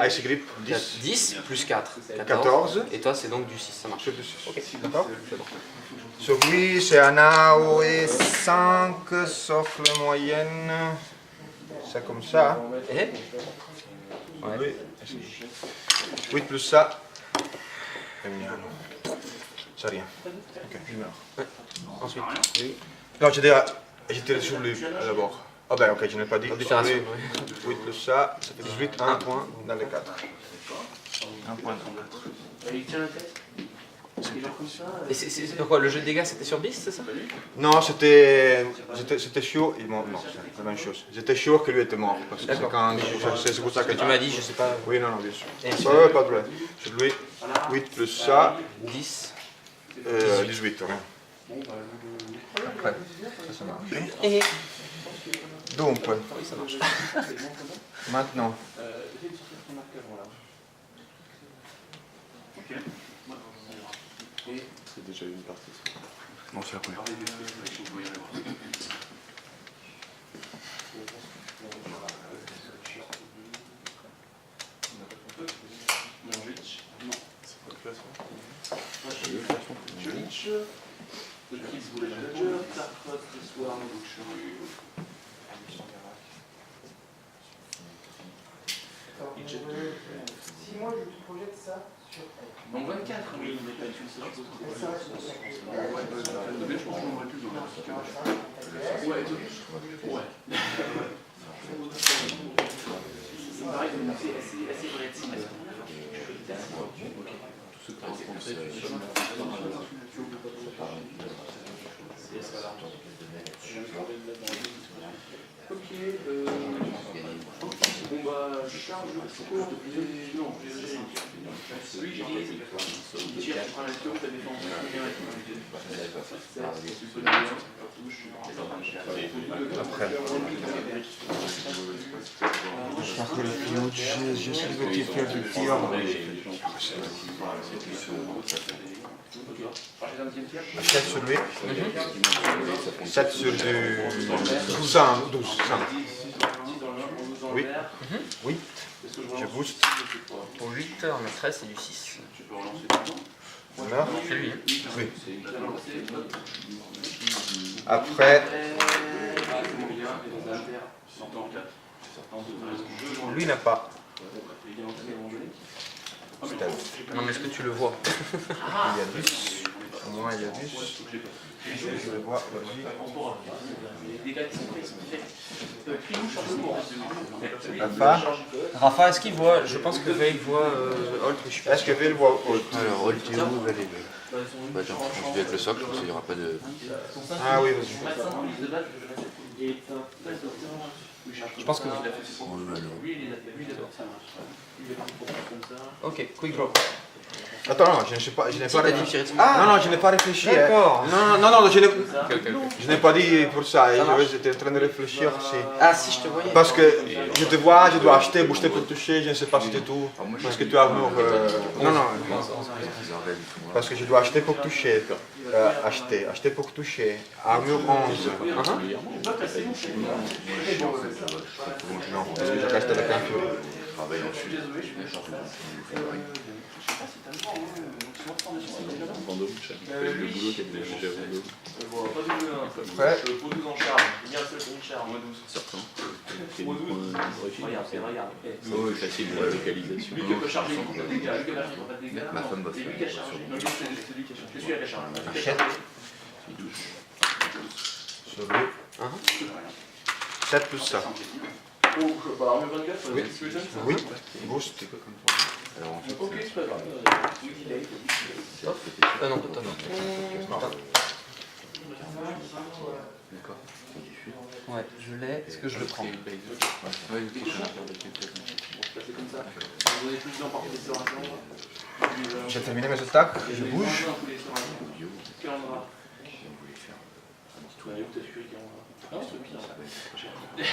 Ice grip, 10.
10 plus 4.
14.
Et toi, c'est donc du 6, ça marche.
Sur du 6. D'accord? Sur lui, c'est un AOE 5, socle moyenne. C'est comme ça.
Et
Oui. 8 plus ça. C'est rien. Ok, je meurs.
ensuite,
Non, j'étais sur lui d'abord. Ah ben ok, je n'ai pas dit.
Oblitération,
Sur lui, 8 plus ça, ça fait 18, 1 point dans les 4. 1 point dans les 4.
Et c'est quoi, le jeu de dégâts c'était sur bis, c'est ça?
Non, j'étais sûr, non, c'est la même chose. J'étais sûr que lui était mort, parce que c'est pour ça que
Tu m'as dit, je sais pas.
Oui, non, bien sûr.
Et
Ouais, pas de problème. Je lui 8 plus ça,
10.
18. Hein. Après, ça marche.
Et
Donc,
oui, ça marche.
maintenant,
C'est déjà une partie.
Non, c'est la première.
C'est quoi le classement?
Si moi je te projette ça sur.
Donc 24, oui, mais pas une seule chose. Ouais, je pense que j'aimerais plus dans la ouais, ouais. Pareil, c'est assez relatif. Ok, bon bah, charge de secours depuis... Non, j'ai... Oui, j'ai dit, il tire, tu prends la tour, ta défense,
après. J'espère que le pilote, je suis petit faire du tir. 7 sur lui. 7 sur du 12 ans, 12. Oui. Oui. Je booste.
Pour 8, on a 13, c'est du 6.
Voilà.
C'est lui.
Oui. Après, lui n'a pas.
Non, mais est-ce que tu le vois?
Il y a 10. Au moins, il y a 10. Je le vois, vas-y. Rafa.
Rafa, est-ce qu'il voit? Je pense que Veil voit Holt, mais je suis pas
Est-ce que Veil voit Holt?
Alors, Holt est où? Veil est là. Bah, tiens, je vais avec le socle, comme ça il n'y aura pas de.
Ah oui, vas-y.
Je pense que oui. Ok, quick draw.
Attends, non, je n'ai pas, je n'ai pas
t'as dit
réfléchi.
tirer dessus.
Ah non, je n'ai pas réfléchi.
D'accord.
Non, je n'ai
Ok.
pas dit pour ça.
Ça marche.
J'étais en train de réfléchir si.
Ah, si je te voyais.
Parce que je te vois, je dois acheter, booster pour toucher, je ne sais pas si c'est tout. Parce que tu as armure. Non. Parce que je dois acheter pour toucher. Acheter pour toucher. Armure 11. Non, parce que je reste avec un fury.
Travaille ensuite. Vendôme, je fais le boulot qui était déjà Vendôme.
Prêt.
Je pose 12 en charge. Il y a un seul qui charge.
Moins 12. Certain. C'est une
Regarde.
Oh, facile, la localisation.
Lui qui peut charger, il prend pas de dégâts. Lui qui n'a pas de dégâts.
Ma femme va
C'est
faire
lui qui a chargé. Non, lui, c'est lui qui a chargé. C'est celui qui a chargé.
Achète.
il touche.
Sur lui. 7 plus ça.
Oh, bah, armure 24,
Oui.
tu veux ça?
Oui. Boost.
Alors en fait,
Ok, c'est pas grave.
Non, toi,
d'accord.
Ouais, je l'ai. Est-ce que je le prends?
Ouais, ok, je vais
C'est comme ça. Vous avez plus d'emporter des sœurs.
J'ai terminé mes attaques, je bouge.
Quel endroit?
faire
T'as su qu'il y a un truc bien.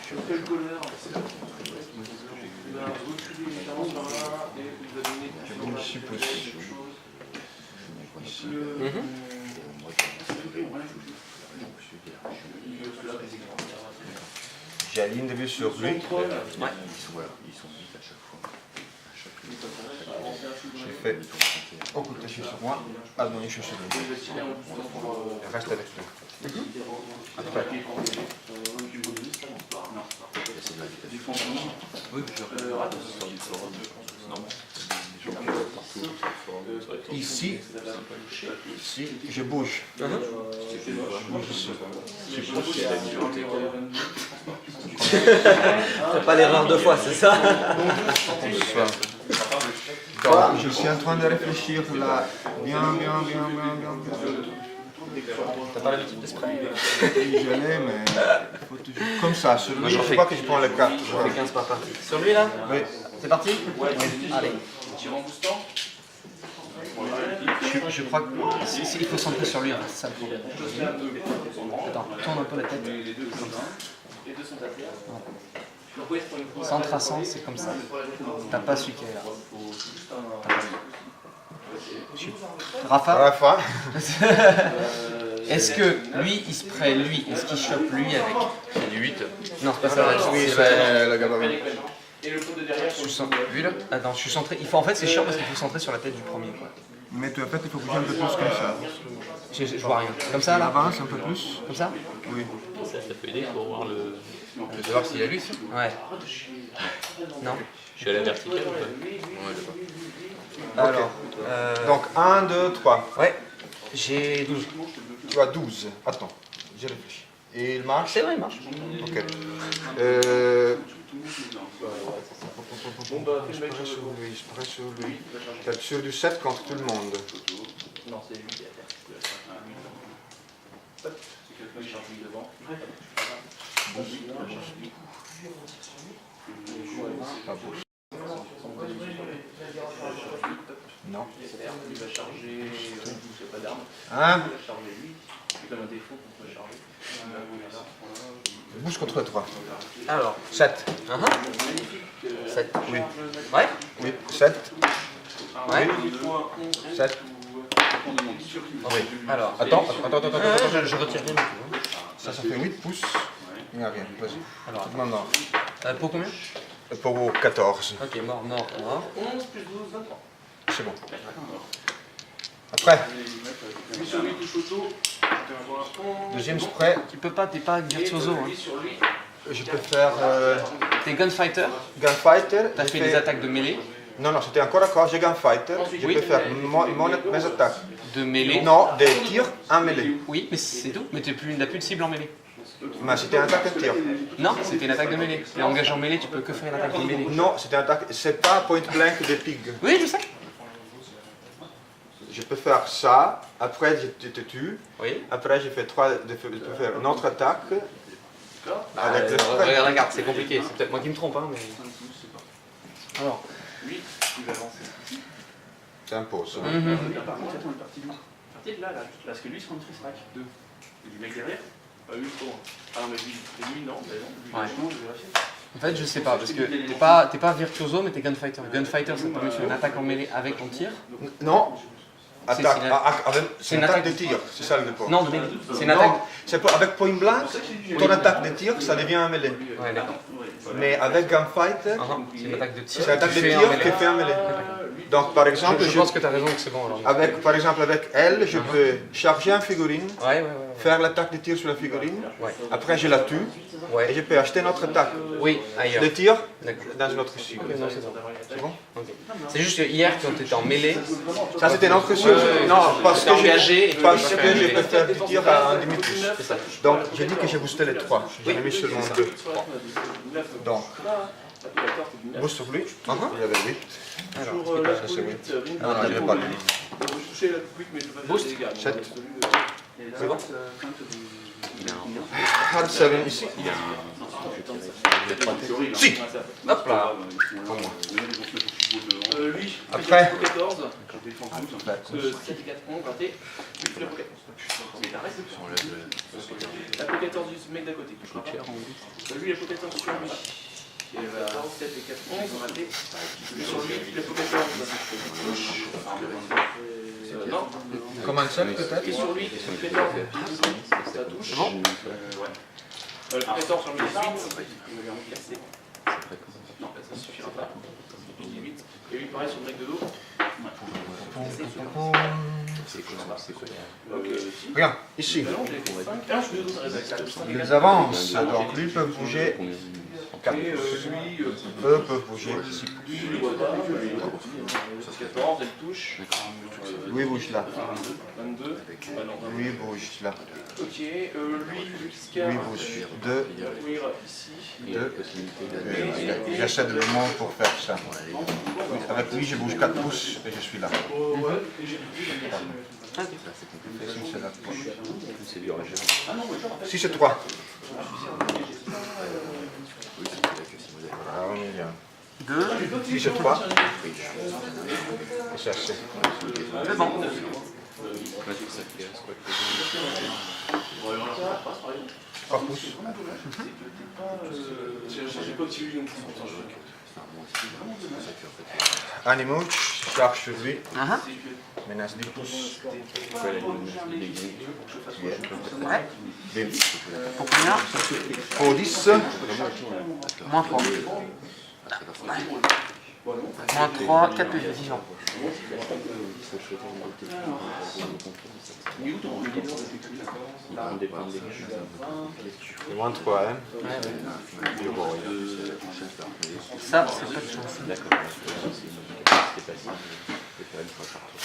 Sur quelle couleur? Vous tuez les différences par là et vous avez une
Je bouge 6 pouces. J'aligne des vues sur lui.
Ils sont vite à chaque fois.
J'ai fait beaucoup de toucher sur moi. Adonner sur lui. Il reste avec lui. Après.
Oui, je regarde du forum. Non. Les gens qui vont partout.
Ici, je bouge. Je bouge ici.
Je pense qu'il a mis
Fais pas l'erreur deux fois, c'est ça?
Donc, je suis en train de réfléchir là. Bien.
T'as pas l'habitude de spray?
Oui, je l'ai, mais il faut toujours. Comme ça, sur lui,
j'en
je
fais-
crois que je prends les cartes.
On fait 15 par partie. Sur lui là?
Oui.
C'est parti? Allez.
Tire en boostant.
Je crois que il faut centrer sur lui, hein, c'est ça le problème. Attends, tourne un peu la tête.
Les deux sont à terre.
Centre à centre, c'est comme ça. T'as pas celui qui est là. Rafa,
Rafa.
est-ce que lui, il spray lui, est-ce qu'il chope lui avec?
C'est du 8.
Non, c'est pas ça.
Oui,
c'est
c'est le gabarit.
Et le pot de derrière,
Je suis centré. Vu là? Attends, je suis centré. Il faut, en fait, c'est chiant parce qu'il faut centrer sur la tête du premier. Quoi.
Mais tu, en fait, il faut bouger un peu plus comme ça.
Je vois rien. Comme ça là?
Avance un peu plus.
Comme ça?
Oui.
Ça peut aider pour voir le. Je vais voir s'il y a lui, ça.
Ouais. Non.
Je suis à la verticale ou pas? Ouais, je vois.
Alors.
Donc 1, 2, 3.
Ouais. J'ai 12.
Tu as 12. Attends, j'ai réfléchi. Et il marche?
C'est vrai, il marche.
Ok.
bon bah, fais
Je
le mec
prends
sur
sur
le
lui, je prends sur lui. Peut-être sur du 7 contre tout le monde.
Non, c'est lui qui est à terre. C'est quelqu'un qui charge lui devant.
Pas beau. Non.
Il va charger, il n'y a pas d'arme.
Hein?
Il va charger lui. Il donne un défaut pour me charger.
Bouge contre 3.
Alors.
7.
7.
Oui.
Ouais?
Oui. 7.
Ouais.
7.
Oui. Alors.
Attends.
Je retire bien.
Ça fait 8 pouces. Il n'y a rien. Vas-y.
Alors.
Maintenant.
Pour combien?
Pour 14.
Ok, mort.
11 plus 12, 23.
C'est bon. Après,
Lui sur lui, touche auto.
deuxième spray,
Tu peux pas, t'es pas virtuoso. Hein.
Lui sur lui.
je peux faire
T'es gunfighter,
gunfighter.
t'as
J'ai
fait des attaques de mêlée,
Non, c'était encore à corps, j'ai gunfighter. Je
Oui.
peux faire mes attaques.
de mêlée.
Non, des tirs en mêlée.
Oui, mais c'est tout. Mais t'as plus de cible en mêlée.
Mais c'était une attaque de tir.
Non, c'était une attaque de mêlée. Et engagé en mêlée, tu peux que faire une attaque de mêlée.
Non, c'était une attaque. C'est pas point blank des pigs.
Oui, je sais.
Je peux faire ça. Après, je te tue.
Oui.
Après, je peux faire une autre attaque. Avec le spray.
Regarde, c'est compliqué. C'est peut-être moi qui me trompe, hein, mais. Alors.
Lui, il va avancer.
C'est un pause.
Par contre, attends, une partie de là, parce que lui, c'est contre strike 2. Et du mec derrière, pas eu trop. Ah non, mais lui, non, mais non.
Ouais.
Je vais vérifier.
En fait, je sais pas, parce que t'es pas virtuoso, mais t'es gunfighter. Gunfighter, ça te permet de faire une attaque en mêlée avec ton tir.
Non. Attaque.
c'est
C'est
une
une attaque
attaque
de tir. C'est ça le dépôt.
Non, de mêlée. C'est une attaque.
Non, c'est avec point blank, ton attaque de tir, ça devient un mêlée.
Ouais, d'accord.
Mais avec gunfighter,
C'est une attaque de tir.
c'est une attaque de
que tu fais en
tir
mêlée.
qui fait un mêlée. Donc par exemple,
Je pense que t'as raison, que c'est bon alors.
avec, par exemple avec elle, je peux charger une figurine,
Ouais.
faire l'attaque de tir sur la figurine,
Ouais.
après je la tue, et
Ouais.
je peux acheter une autre attaque
Oui, ailleurs.
de tir
D'accord.
dans une autre cible.
Non, c'est bon.
C'est bon?
Ok. C'est juste que hier, quand tu étais en mêlée,
Ça c'était une autre cible. Non, parce
t'es
que
engagé et tu
parce
peux pas
que
faire
je
une
peux faire du tir à un demi-pouce.
c'est ça.
Donc j'ai dit que j'ai boosté les 3. J'en ai mis seulement 2. Donc, boost sur lui. Il y avait 8.
Toujours
ça,
la
c'est oui.
ring.
Non, je vais pas le dire.
Je touchais la quick, mais je peux pas
Boost.
faire des dégâts.
7.
C'est bon.
Hard 7 ici.
Si.
Hop là.
Lui,
Après.
14. 7 et 4 points, raté. Lui, il fait la pocket. Mais t'as resté. La pocket 14 du mec d'à côté. Lui, la pocket 14 sur lui. Il va 7 et 4 points, raté. Sur lui, la pocket 14. Non.
Comment ça peut-être?
Et sur lui, la pocket 14. Ça touche.
Bon.
Ouais. Le pocket 14 sur lui, 8. Il va lui casser. Non, ça suffira pas. 8. Et lui, pareil sur le mec de dos.
Regarde, ici.
Ah, je suis 2
Ils avancent, donc lui peut bouger 4
Et
pouces.
lui,
Eux peuvent bouger.
lui, il voit pas. 14, elle touche.
Lui bouge là.
22. Ah non, 22.
Lui bouge là.
Ok, lui, vu qu'il se calme,
Lui bouge 2.
il va courir ici.
2. J'essaie de le monter pour faire ça. Avec lui, je bouge 4 pouces et je suis là. Si c'est là.
C'est dur à gérer.
Si c'est 3. Ah, on est bien.
2.
Si c'est 3. Et ça c'est.
C'est bon.
Trois pouces.
J'ai pas utilisé donc
Animaux, je charge sur lui.
Ah,
Menace 10 pouces.
ouais.
Bim.
Pour combien?
Pour 10.
Moins 3. Moins 3, 4 PV, vivant.
Moins 3, hein.
Ça, c'est pas de chance.
D'accord. C'est facile. Je vais faire une fois par tour.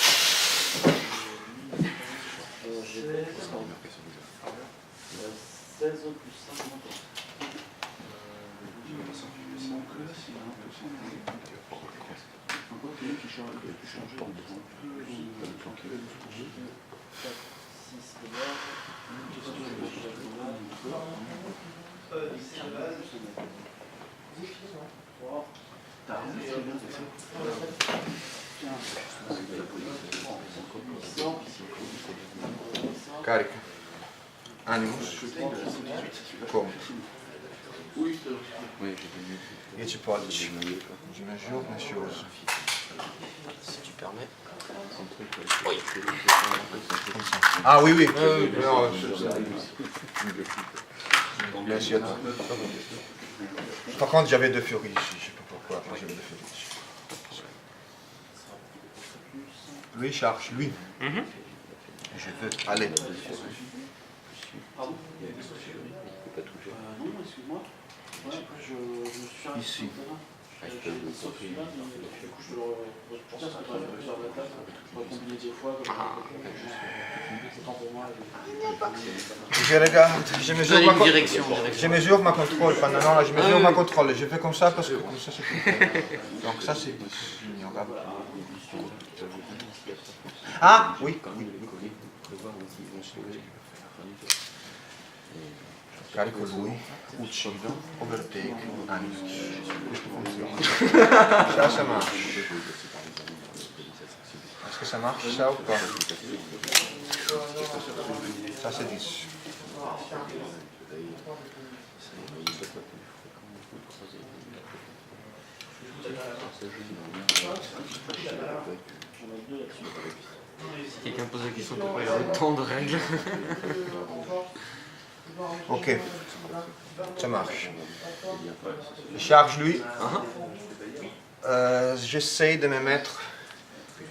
16 plus 5 montants.
Carica. Animus. Come.
Oui, j'ai vu.
10 pollici. Je mesure mes choses.
Si tu permets.
Ah oui, oui. Non, bien sûr. Par contre, j'avais 2 furies ici. Je ne sais pas pourquoi. J'avais 2 furies ici. Lui charge, lui. Je veux aller.
Pardon non, excuse-moi. Ouais, après je suis
Ici.
Je
regarde, je mesure
Donnez
ma
une direction.
Je mesure ma contrôle pendant là, je mesure ma contrôle. Je fais comme ça parce que comme ça c'est plus. Donc ça c'est ignorable. Ah oui. Carico lui, uccido, overtake, animus. Ça marche. Est-ce que ça marche ça ou pas? Ça c'est 10.
Si quelqu'un pose la question pourquoi il y a autant de règles.
Ok, ça marche. Je charge lui. J'essaie de me mettre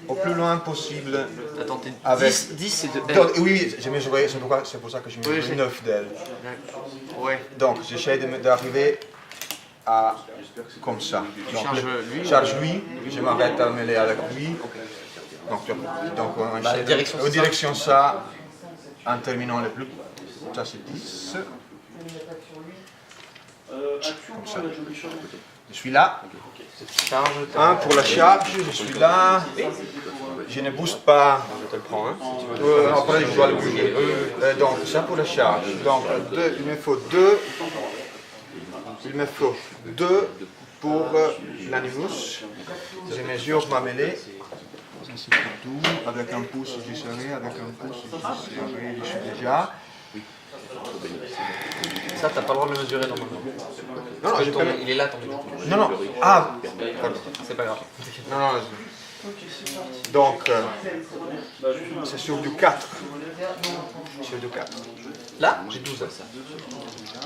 au plus loin possible.
Attends, t'es
Avec...
10 c'est de
Donc, oui, j'ai mesuré, c'est pour ça que j'ai mesuré
Oui,
9 d'elle.
Ouais.
Donc j'essaie d'arriver à comme ça. Donc, charge lui, je m'arrête à mêler avec lui. Donc on essaie direction ça, en terminant le plus. Ça c'est 10. Comme ça. Je suis là. 1 pour la charge, je suis là. Je ne booste pas.
Je te le prends, hein, si tu veux.
Après je dois le bouger. Donc ça pour la charge. Donc il me faut 2. Il me faut 2 pour l'animus. Je mesure ma mêlée. Ça c'est tout. Avec un pouce je serai, avec un pouce je serai, je suis déjà.
Ça, t'as pas le droit de le mesurer normalement.
Non,
Il est là, ton
Non, non. Ah,
c'est pas grave.
non, non. Donc, c'est sur du 4. Sur du 4.
Là, j'ai 12.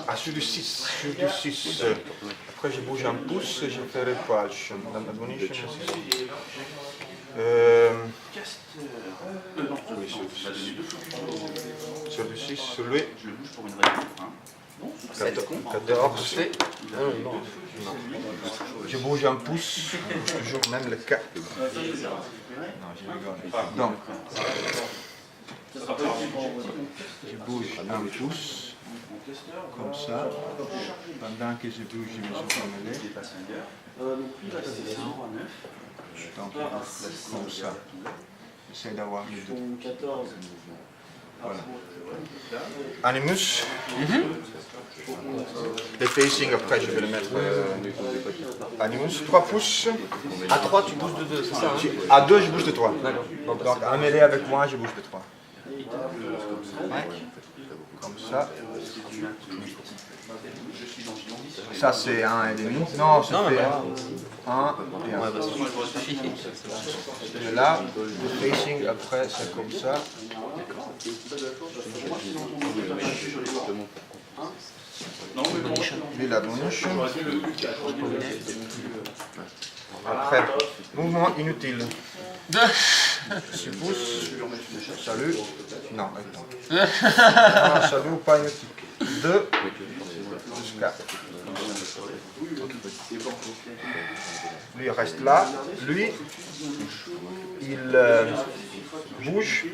Ah, sur du 6. Sur du 6. Après, je bouge un pouce et je fais repulsion. Admonition, c'est 6. Sur du 6, sur lui.
Je le bouge pour une raison.
14.
Fait. Ah non, il est mort.
Je bouge un pouce, je bouge toujours même le 4. Non, j'ai rigolé. Donc, je bouge un pouce, comme ça. Pendant que je bouge, je me suis emmêlé.
Donc lui, là, c'est 0 à 9.
Donc, comme ça. J'essaie d'avoir les deux.
14.
Voilà. Animus. Les facing, après, je vais le mettre. Animus, 3 pouces.
À 3, tu bouges de 2, c'est ça hein?
À 2, je bouge de 3.
D'accord. Bon, bah,
Donc, en mêlée avec moi, je bouge de 3. Comme ça. Ça, c'est 1,5. Non, ça
non,
fait
mais
1 et 1.
ouais, bah, ça suffit.
Et là, le facing, après, c'est comme ça. Lui, la bouche. Après, mouvement inutile. Je pousse. Salut. Non, attends. Ah, salut ou pas inutile. 2 jusqu'à. Lui reste là. Lui, il bouge.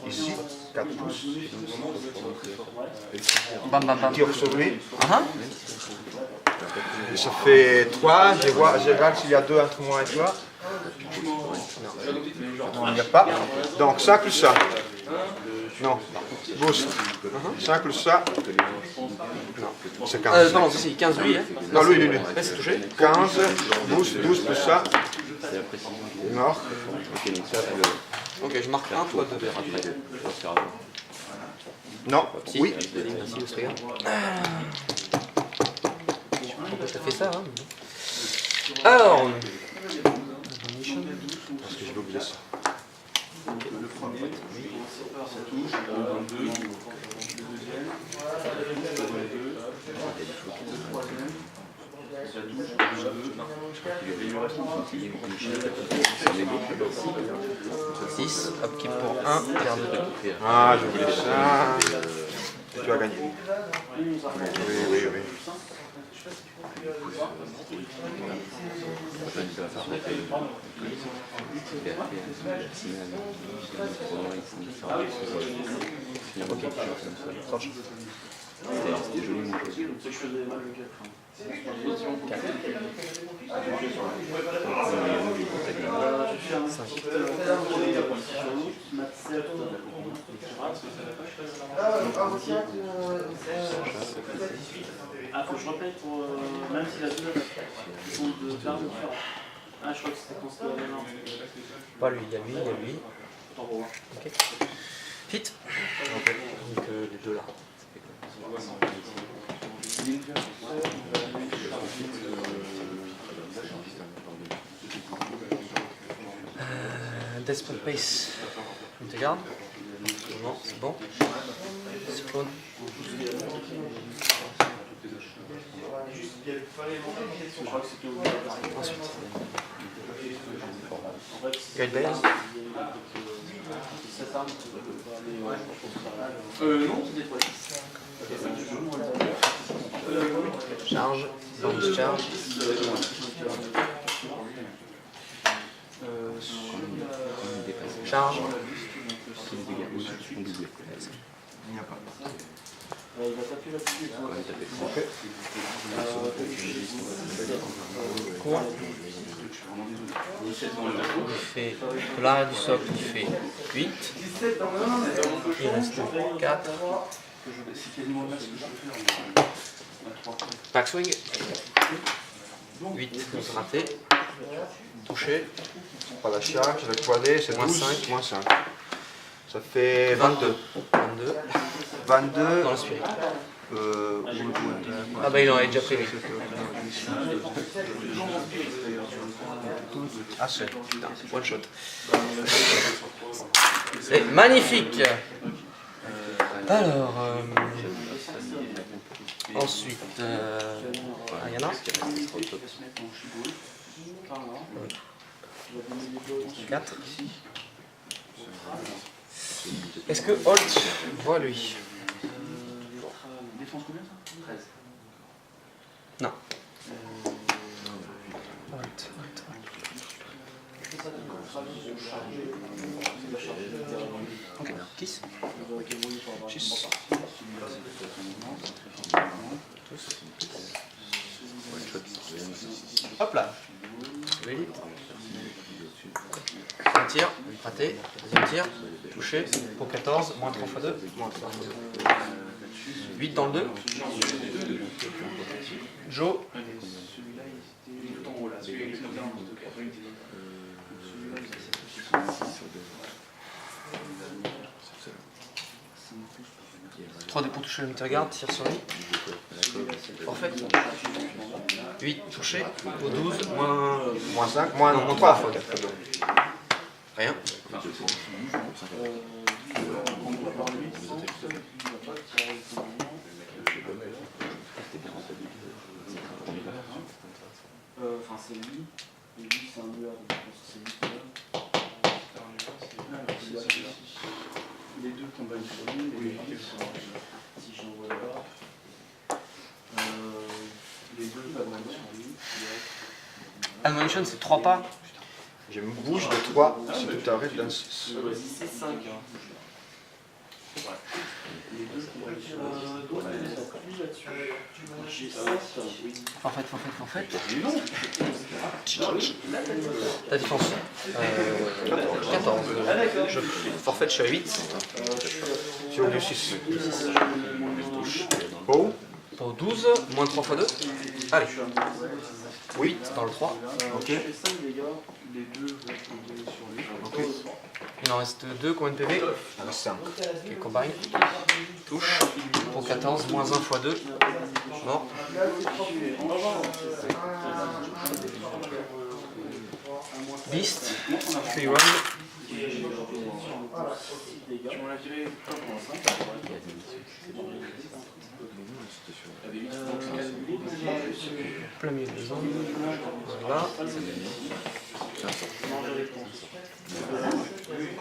Ici, 4 pouces.
Bam, bam, bam.
Tire sur lui.
Ah,
Et ça fait 3. Je regarde s'il y a 2 entre moi et toi. Non, il n'y a pas. Donc, ça plus ça. Non, boost. Ça plus ça. Non, c'est 15.
non, si, 15 lui. Hein.
Non, lui.
Ouais, c'est touché.
15, boost, 12 plus ça. Mort.
Ok, je marque 1, toi 2.
Non,
Si.
oui.
Merci, Austria. Pourquoi t'as fait ça hein? Alors.
Parce que je vais oublier ça.
Six, hop, qui pour 1, perd 2.
Ah, j'ai oublié ça. Et tu as gagné. Oui.
C'était joli, mon jeu.
C'est que je faisais mal le 4. J'ai fait un petit maths 7. Ah, faut que je repaye pour. Même si la deux sont de termes différents. Ah, je crois que c'était considéré maintenant.
Pas lui, il y a lui.
Attends, on va voir.
Ok. Fit. Donc les deux là. Desperate Pace. On te garde. Non, c'est bon. Cyclone. Ensuite. Guide Bale.
Non, c'était quoi?
Charge. Bonus charge. Charge.
Il n'y a pas.
Il va taper là-dessus.
Court. Il fait de l'arrière du socle, il fait 8. Il reste 4. Backswing. 8, donc raté. Touché.
Pas la charge, le croisé, c'est
Moins
12,
5.
moins 5. Ça fait 22.
22.
22.
Dans le spirit.
Où
Ah bah il en avait déjà pris lui.
Ah, c'est.
Putain, one shot. C'est magnifique. Alors, ensuite, Ayana. 4. Est-ce que Holt voit lui?
défense combien ça 13.
Non. Ok, kiss. Kiss. Hop là. Un tir, raté. Deuxième tir, touché. Pour 14, moins 3 x 2. 8 dans le 2. Joe.
Celui-là, il était tout en haut là. Celui-là, il était en haut. Celui-là, il
3 dés pour toucher le meter-garde, tire sur lui. Parfait. 8 touché. Au 12,
Moins 5, moins
non, moins
3
3. Rien.
Enfin, c'est lui. Et lui, c'est un nuage, donc je pense que c'est lui qui donne.
les deux combinent sur lui, les deux sur
Si j'envoie là.
les deux combinent sur lui.
Admonition, c'est 3 pas.
Je me bouge de 3 si tu t'arrêtes dans 6.
C'est 5.
Les deux combinent sur lui.
J'ai 7.
Forfait. Ta défense 14. Je forfait, je suis à 8.
Sur du 6. Oh,
Pour 12, moins 3 x 2. Allez. 8 dans le 3.
ok.
Je fais 5 dégâts, les deux vont tomber sur lui.
Ok.
Il en reste 2. Combien de PV?
5.
Ok, combine. Touche. Pour 14, moins 1 x 2. Mort. Beast. Free run.
Tu m'en as tiré 1,5.
Plein milieu des zones. Voilà.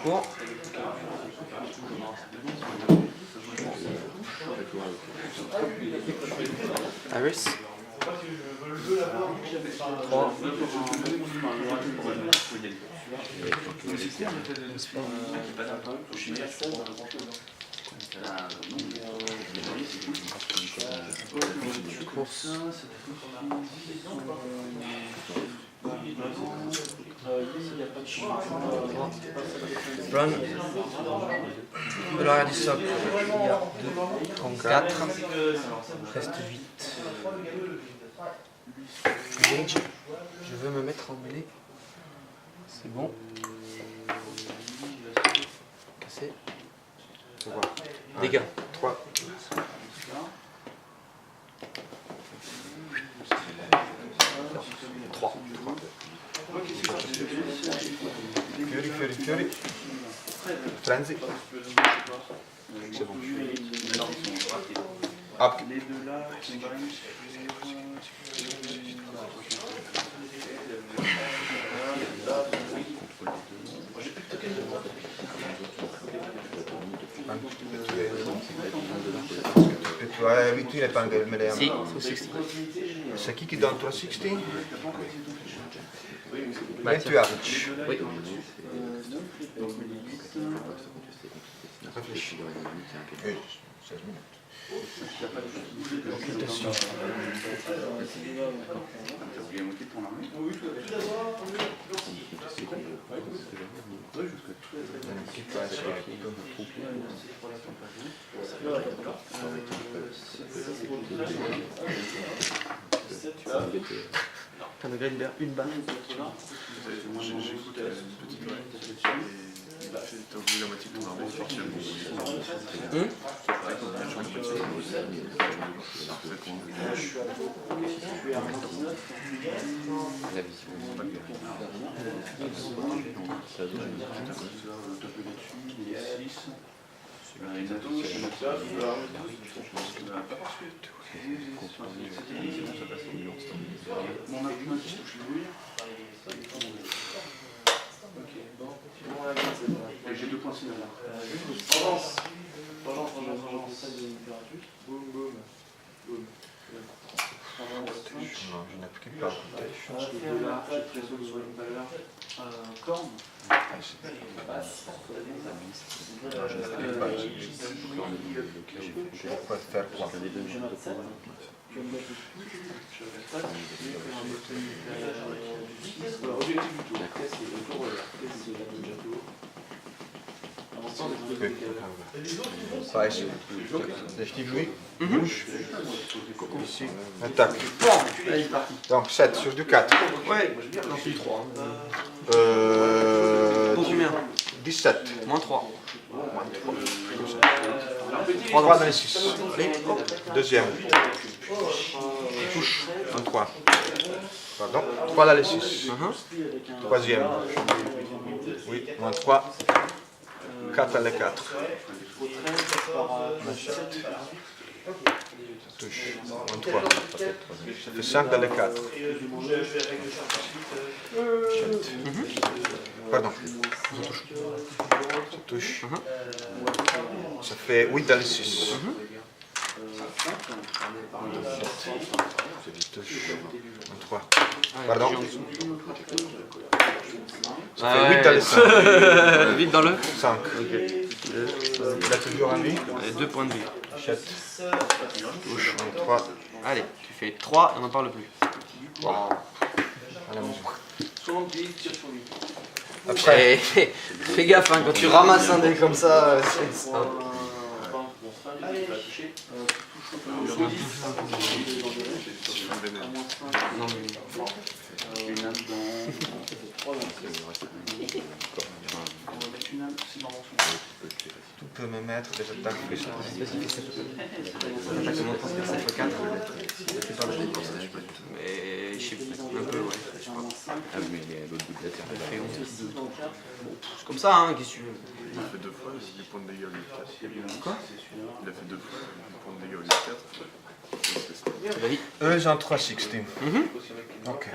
Court. Iris. 3. Course. Run. De l'arrière du socle, il y a 2, 34. Reste 8. Engage. Je veux me mettre en mêlée. C'est bon. Cassé. Dégâts.
3. Fury. Frenzy. C'est bon. Hop.
Les deux là, combinent
Oui, tu n'es pas mêlé.
Si, faut 60.
C'est qui donne 360?
Bah,
Mais
tiens.
tu arches.
Oui.
Réfléchis. 16 minutes.
Un degré de une balle.
J'écoute une petite oreille là-dessus. T'as oublié la moitié de ton armée,
mon argument qui touche l'ouïe. Ok, bon. Et j'ai 2 points signal là.
Vengeance. Boum, boum.
Non, je n'applique pas.
On va faire une attaque sur une valeur corne.
Je peux faire quoi?
Je note 7. Je vais me mettre je vais faire ça. Je vais faire un bouton du 6.
Alors, objectif du tour. Qu'est-ce qui est le tour? Qu'est-ce qui est la déjà tour? Avançant des trucs de
Pas ici. Définitive, oui. Bouge. Ici. Attaque.
Allez, c'est parti.
Donc 7 sur du 4.
Ouais, j'en suis 3. Pour combien
17.
Moins 3.
3 dans les 6.
Allez,
Deuxième. Touche. 23. Pardon. 3 dans les 6. Troisième. Oui, 23. 4 dans les 4. Touche. 23. Ça fait 5 dans les 4. Pardon. Ça touche. Ça fait 8 dans les 6. Touche. 23. Pardon. Ça fait 8 dans les 5.
8 dans le
5. Il a toujours un vie.
2 points de vie.
Achète. Touche. 23.
Allez, tu fais 3 et on n'en parle plus.
Voilà. À la maison.
Son pied, tire sur lui.
Après.
Fais gaffe, hein, quand tu ramasses un dé comme ça, c'est ça. Non, mais...
Une âme dans 3
Tout peut me mettre des attaques plus.
Attaque montre que ça fait 4. C'est pas mal. Mais je sais un peu, ouais.
Ah oui, mais il y a l'autre bout de la terre.
Ça fait 11. C'est comme ça, hein, qu'est-ce que tu veux.
Il a fait 2 fois, il points de dégâts au lieu de 4.
Quoi?
Il a fait 2 fois, il points de dégâts au lieu de 4.
Tu valides.
Eux, ils ont 3 16. Ok.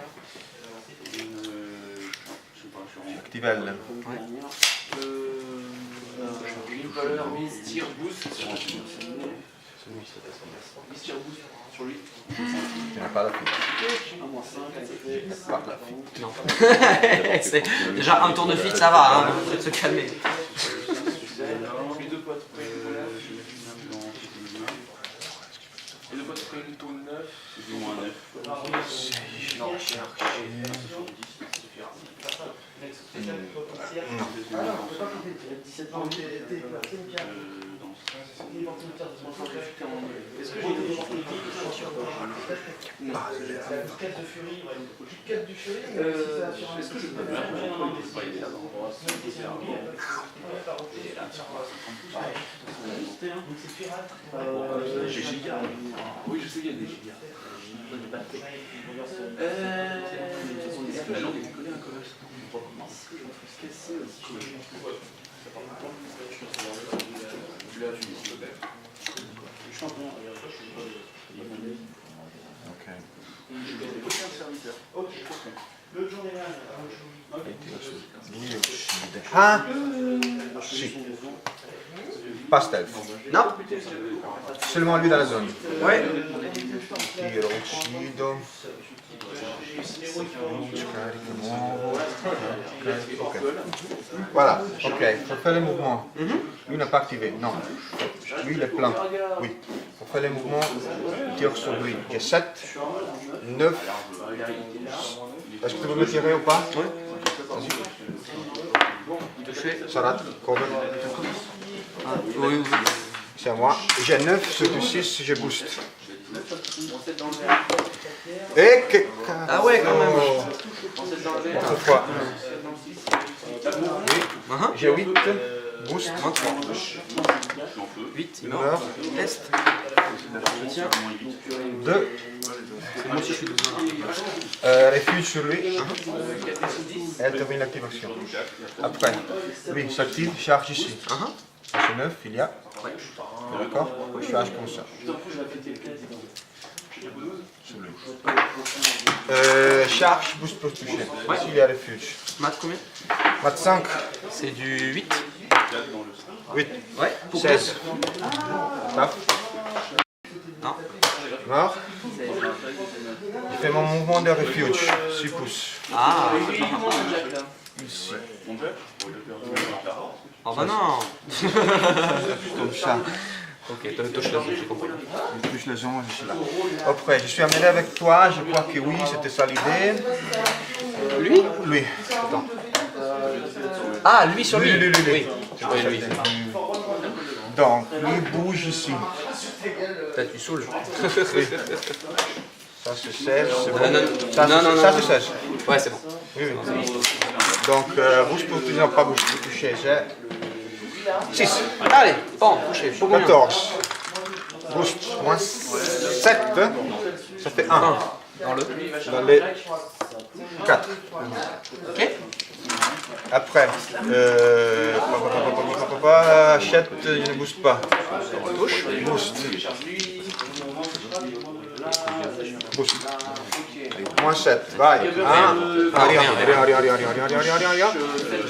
Activelle.
Une valeur mise, tire, boost. Mise, tire, boost sur lui.
Il n'a pas la fiche. Il n'a pas la fiche.
Non. C'est déjà un tour de feat, ça va, hein, faut se calmer.
Les deux potes près, je mets une âme dans. Les deux potes près, il tourne 9. C'est du moins 9. Non, est-ce que j'ai des de furie?
Quête du furie,
Est-ce que je peux faire j'ai giga. Oui, je sais qu'il y a des gigas. La langue est collée à un commerce. Tu l'as vu.
Ah si. Pas stealth.
Non.
Seulement lui dans la zone.
Ouais.
Tiro, uccido. Ok. Voilà, ok. Pour faire les mouvements. Lui n'a pas activé, non. Lui il est plein. Oui. Pour faire les mouvements, tire sur lui. J'ai 7, 9. Est-ce que tu veux me tirer ou pas?
Oui.
Vas-y. Ça rate. Cover.
Oui, oui.
C'est à moi. J'ai 9 sur du 6, je booste. Et que...
Ah ouais, quand même.
Autre fois. Oui. J'ai 8. Boost.
23. 8, il meurt.
Meurt.
Test. Je tiens.
2.
Moi aussi je suis 12.
Refuge sur lui. Elle termine l'activation. Après, lui s'active, charge ici. C'est 9, il y a. D'accord? Charge comme ça. Charge, boost pour toucher. Ici il y a refuge.
Mat combien?
Mat 5.
C'est du 8.
8.
Ouais, pour
16. Taf.
Non.
Mort. Je fais mon mouvement de refuge, 6 pouces.
Ah.
Ici.
Oh bah non.
Comme ça.
Ok, touche là, j'ai compris.
Je touche les ongles, je suis là. Après, je suis amené avec toi, je crois que oui, c'était ça l'idée.
Lui?
Lui.
Attends. Ah, lui sur lui.
Lui.
Oui. Oui, lui.
Donc, lui bouge ici.
Peut-être tu saoules.
Ça se sèche, c'est bon.
Non,
Ça,
non,
ça
non.
se sèche.
Ouais, c'est bon.
Oui. Donc, bouge pour toucher, pas bouge pour toucher. 6.
Allez, bon, touché.
14. Bouge. Moins 7. Ça fait 1.
Dans le.
Dans les 4.
Ok.
Après, achète, il ne booste pas.
Touche.
Boost. Boost. Moins 7. Vai. 1. Rien.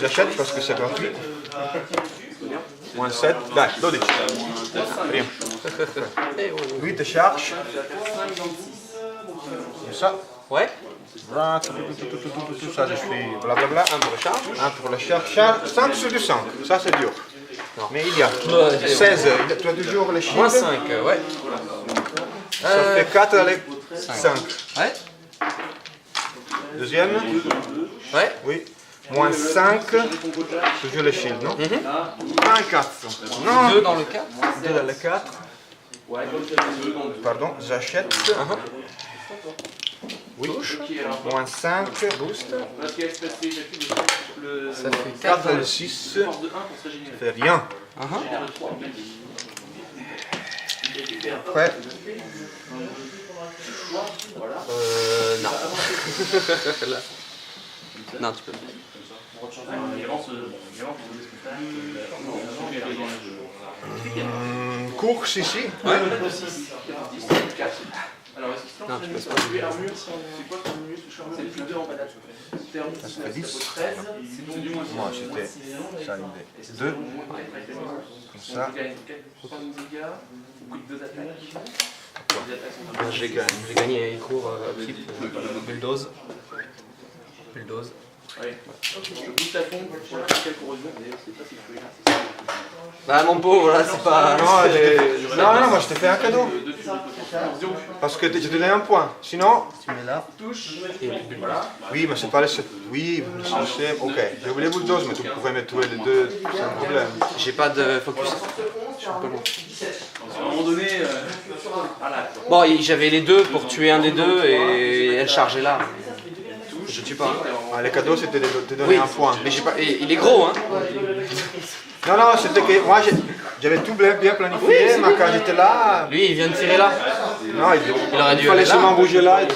J'achète parce que c'est gratuit. Moins 7. Dai, 12. Rien. 8 charge. Comme ça.
Ouais.
Voilà, tout ça, je suis blablabla.
1 pour le charge.
1 pour la charge. 5 sur du 5. Ça, c'est dur.
Non.
Mais il y a
Ouais,
16. Tu as toujours les chiffres.
Moins 5, ouais.
Ça fait 4 avec 5.
Ouais.
Deuxième.
Ouais.
Oui. Moins 5. Toujours les shields, non 1, 4. Non.
2 dans le 4.
2 dans le 4. Pardon, j'achète. Oui. Moins 5. Boost.
Ça fait
4
4
dans le 6. Ça fait rien. Après.
Non. Là. Non, tu peux.
Course ici.
Ouais.
Alors, est-ce qu'il
Non, tu passes pas.
c'est quoi ton mieux? C'est plus 2 en balade.
Ça fait 10.
13, c'est donc du moins.
Moi, c'était ça l'idée. 2. Comme ça.
J'ai gagné les cours clip bulldoze. Bulldoze.
Ouais. Je booste à fond pour la fiscale corrosion. D'ailleurs, c'est pas si je peux y grâce.
Bah mon pauvre, là c'est pas...
Non, moi je t'ai fait un cadeau. Parce que je te donnais un point. Sinon, tu mets là. Oui, mais c'est pas le 7. Oui, c'est... Ok. Je voulais bulldoze, mais tu pourrais mettre tous les deux sans problème.
J'ai pas de focus. Je suis un peu loin.
À un moment donné,
Bon, j'avais les deux pour tuer un des deux et elle chargeait là. Je tue pas.
Ah, les cadeaux c'était de te donner un point.
Mais j'ai pas... et il est gros, hein.
Non, c'était que moi j'avais tout bien planifié, mais quand j'étais là...
Lui il vient de tirer là.
Non,
Il aurait dû
fallait
aller là.
seulement bouger là et tout.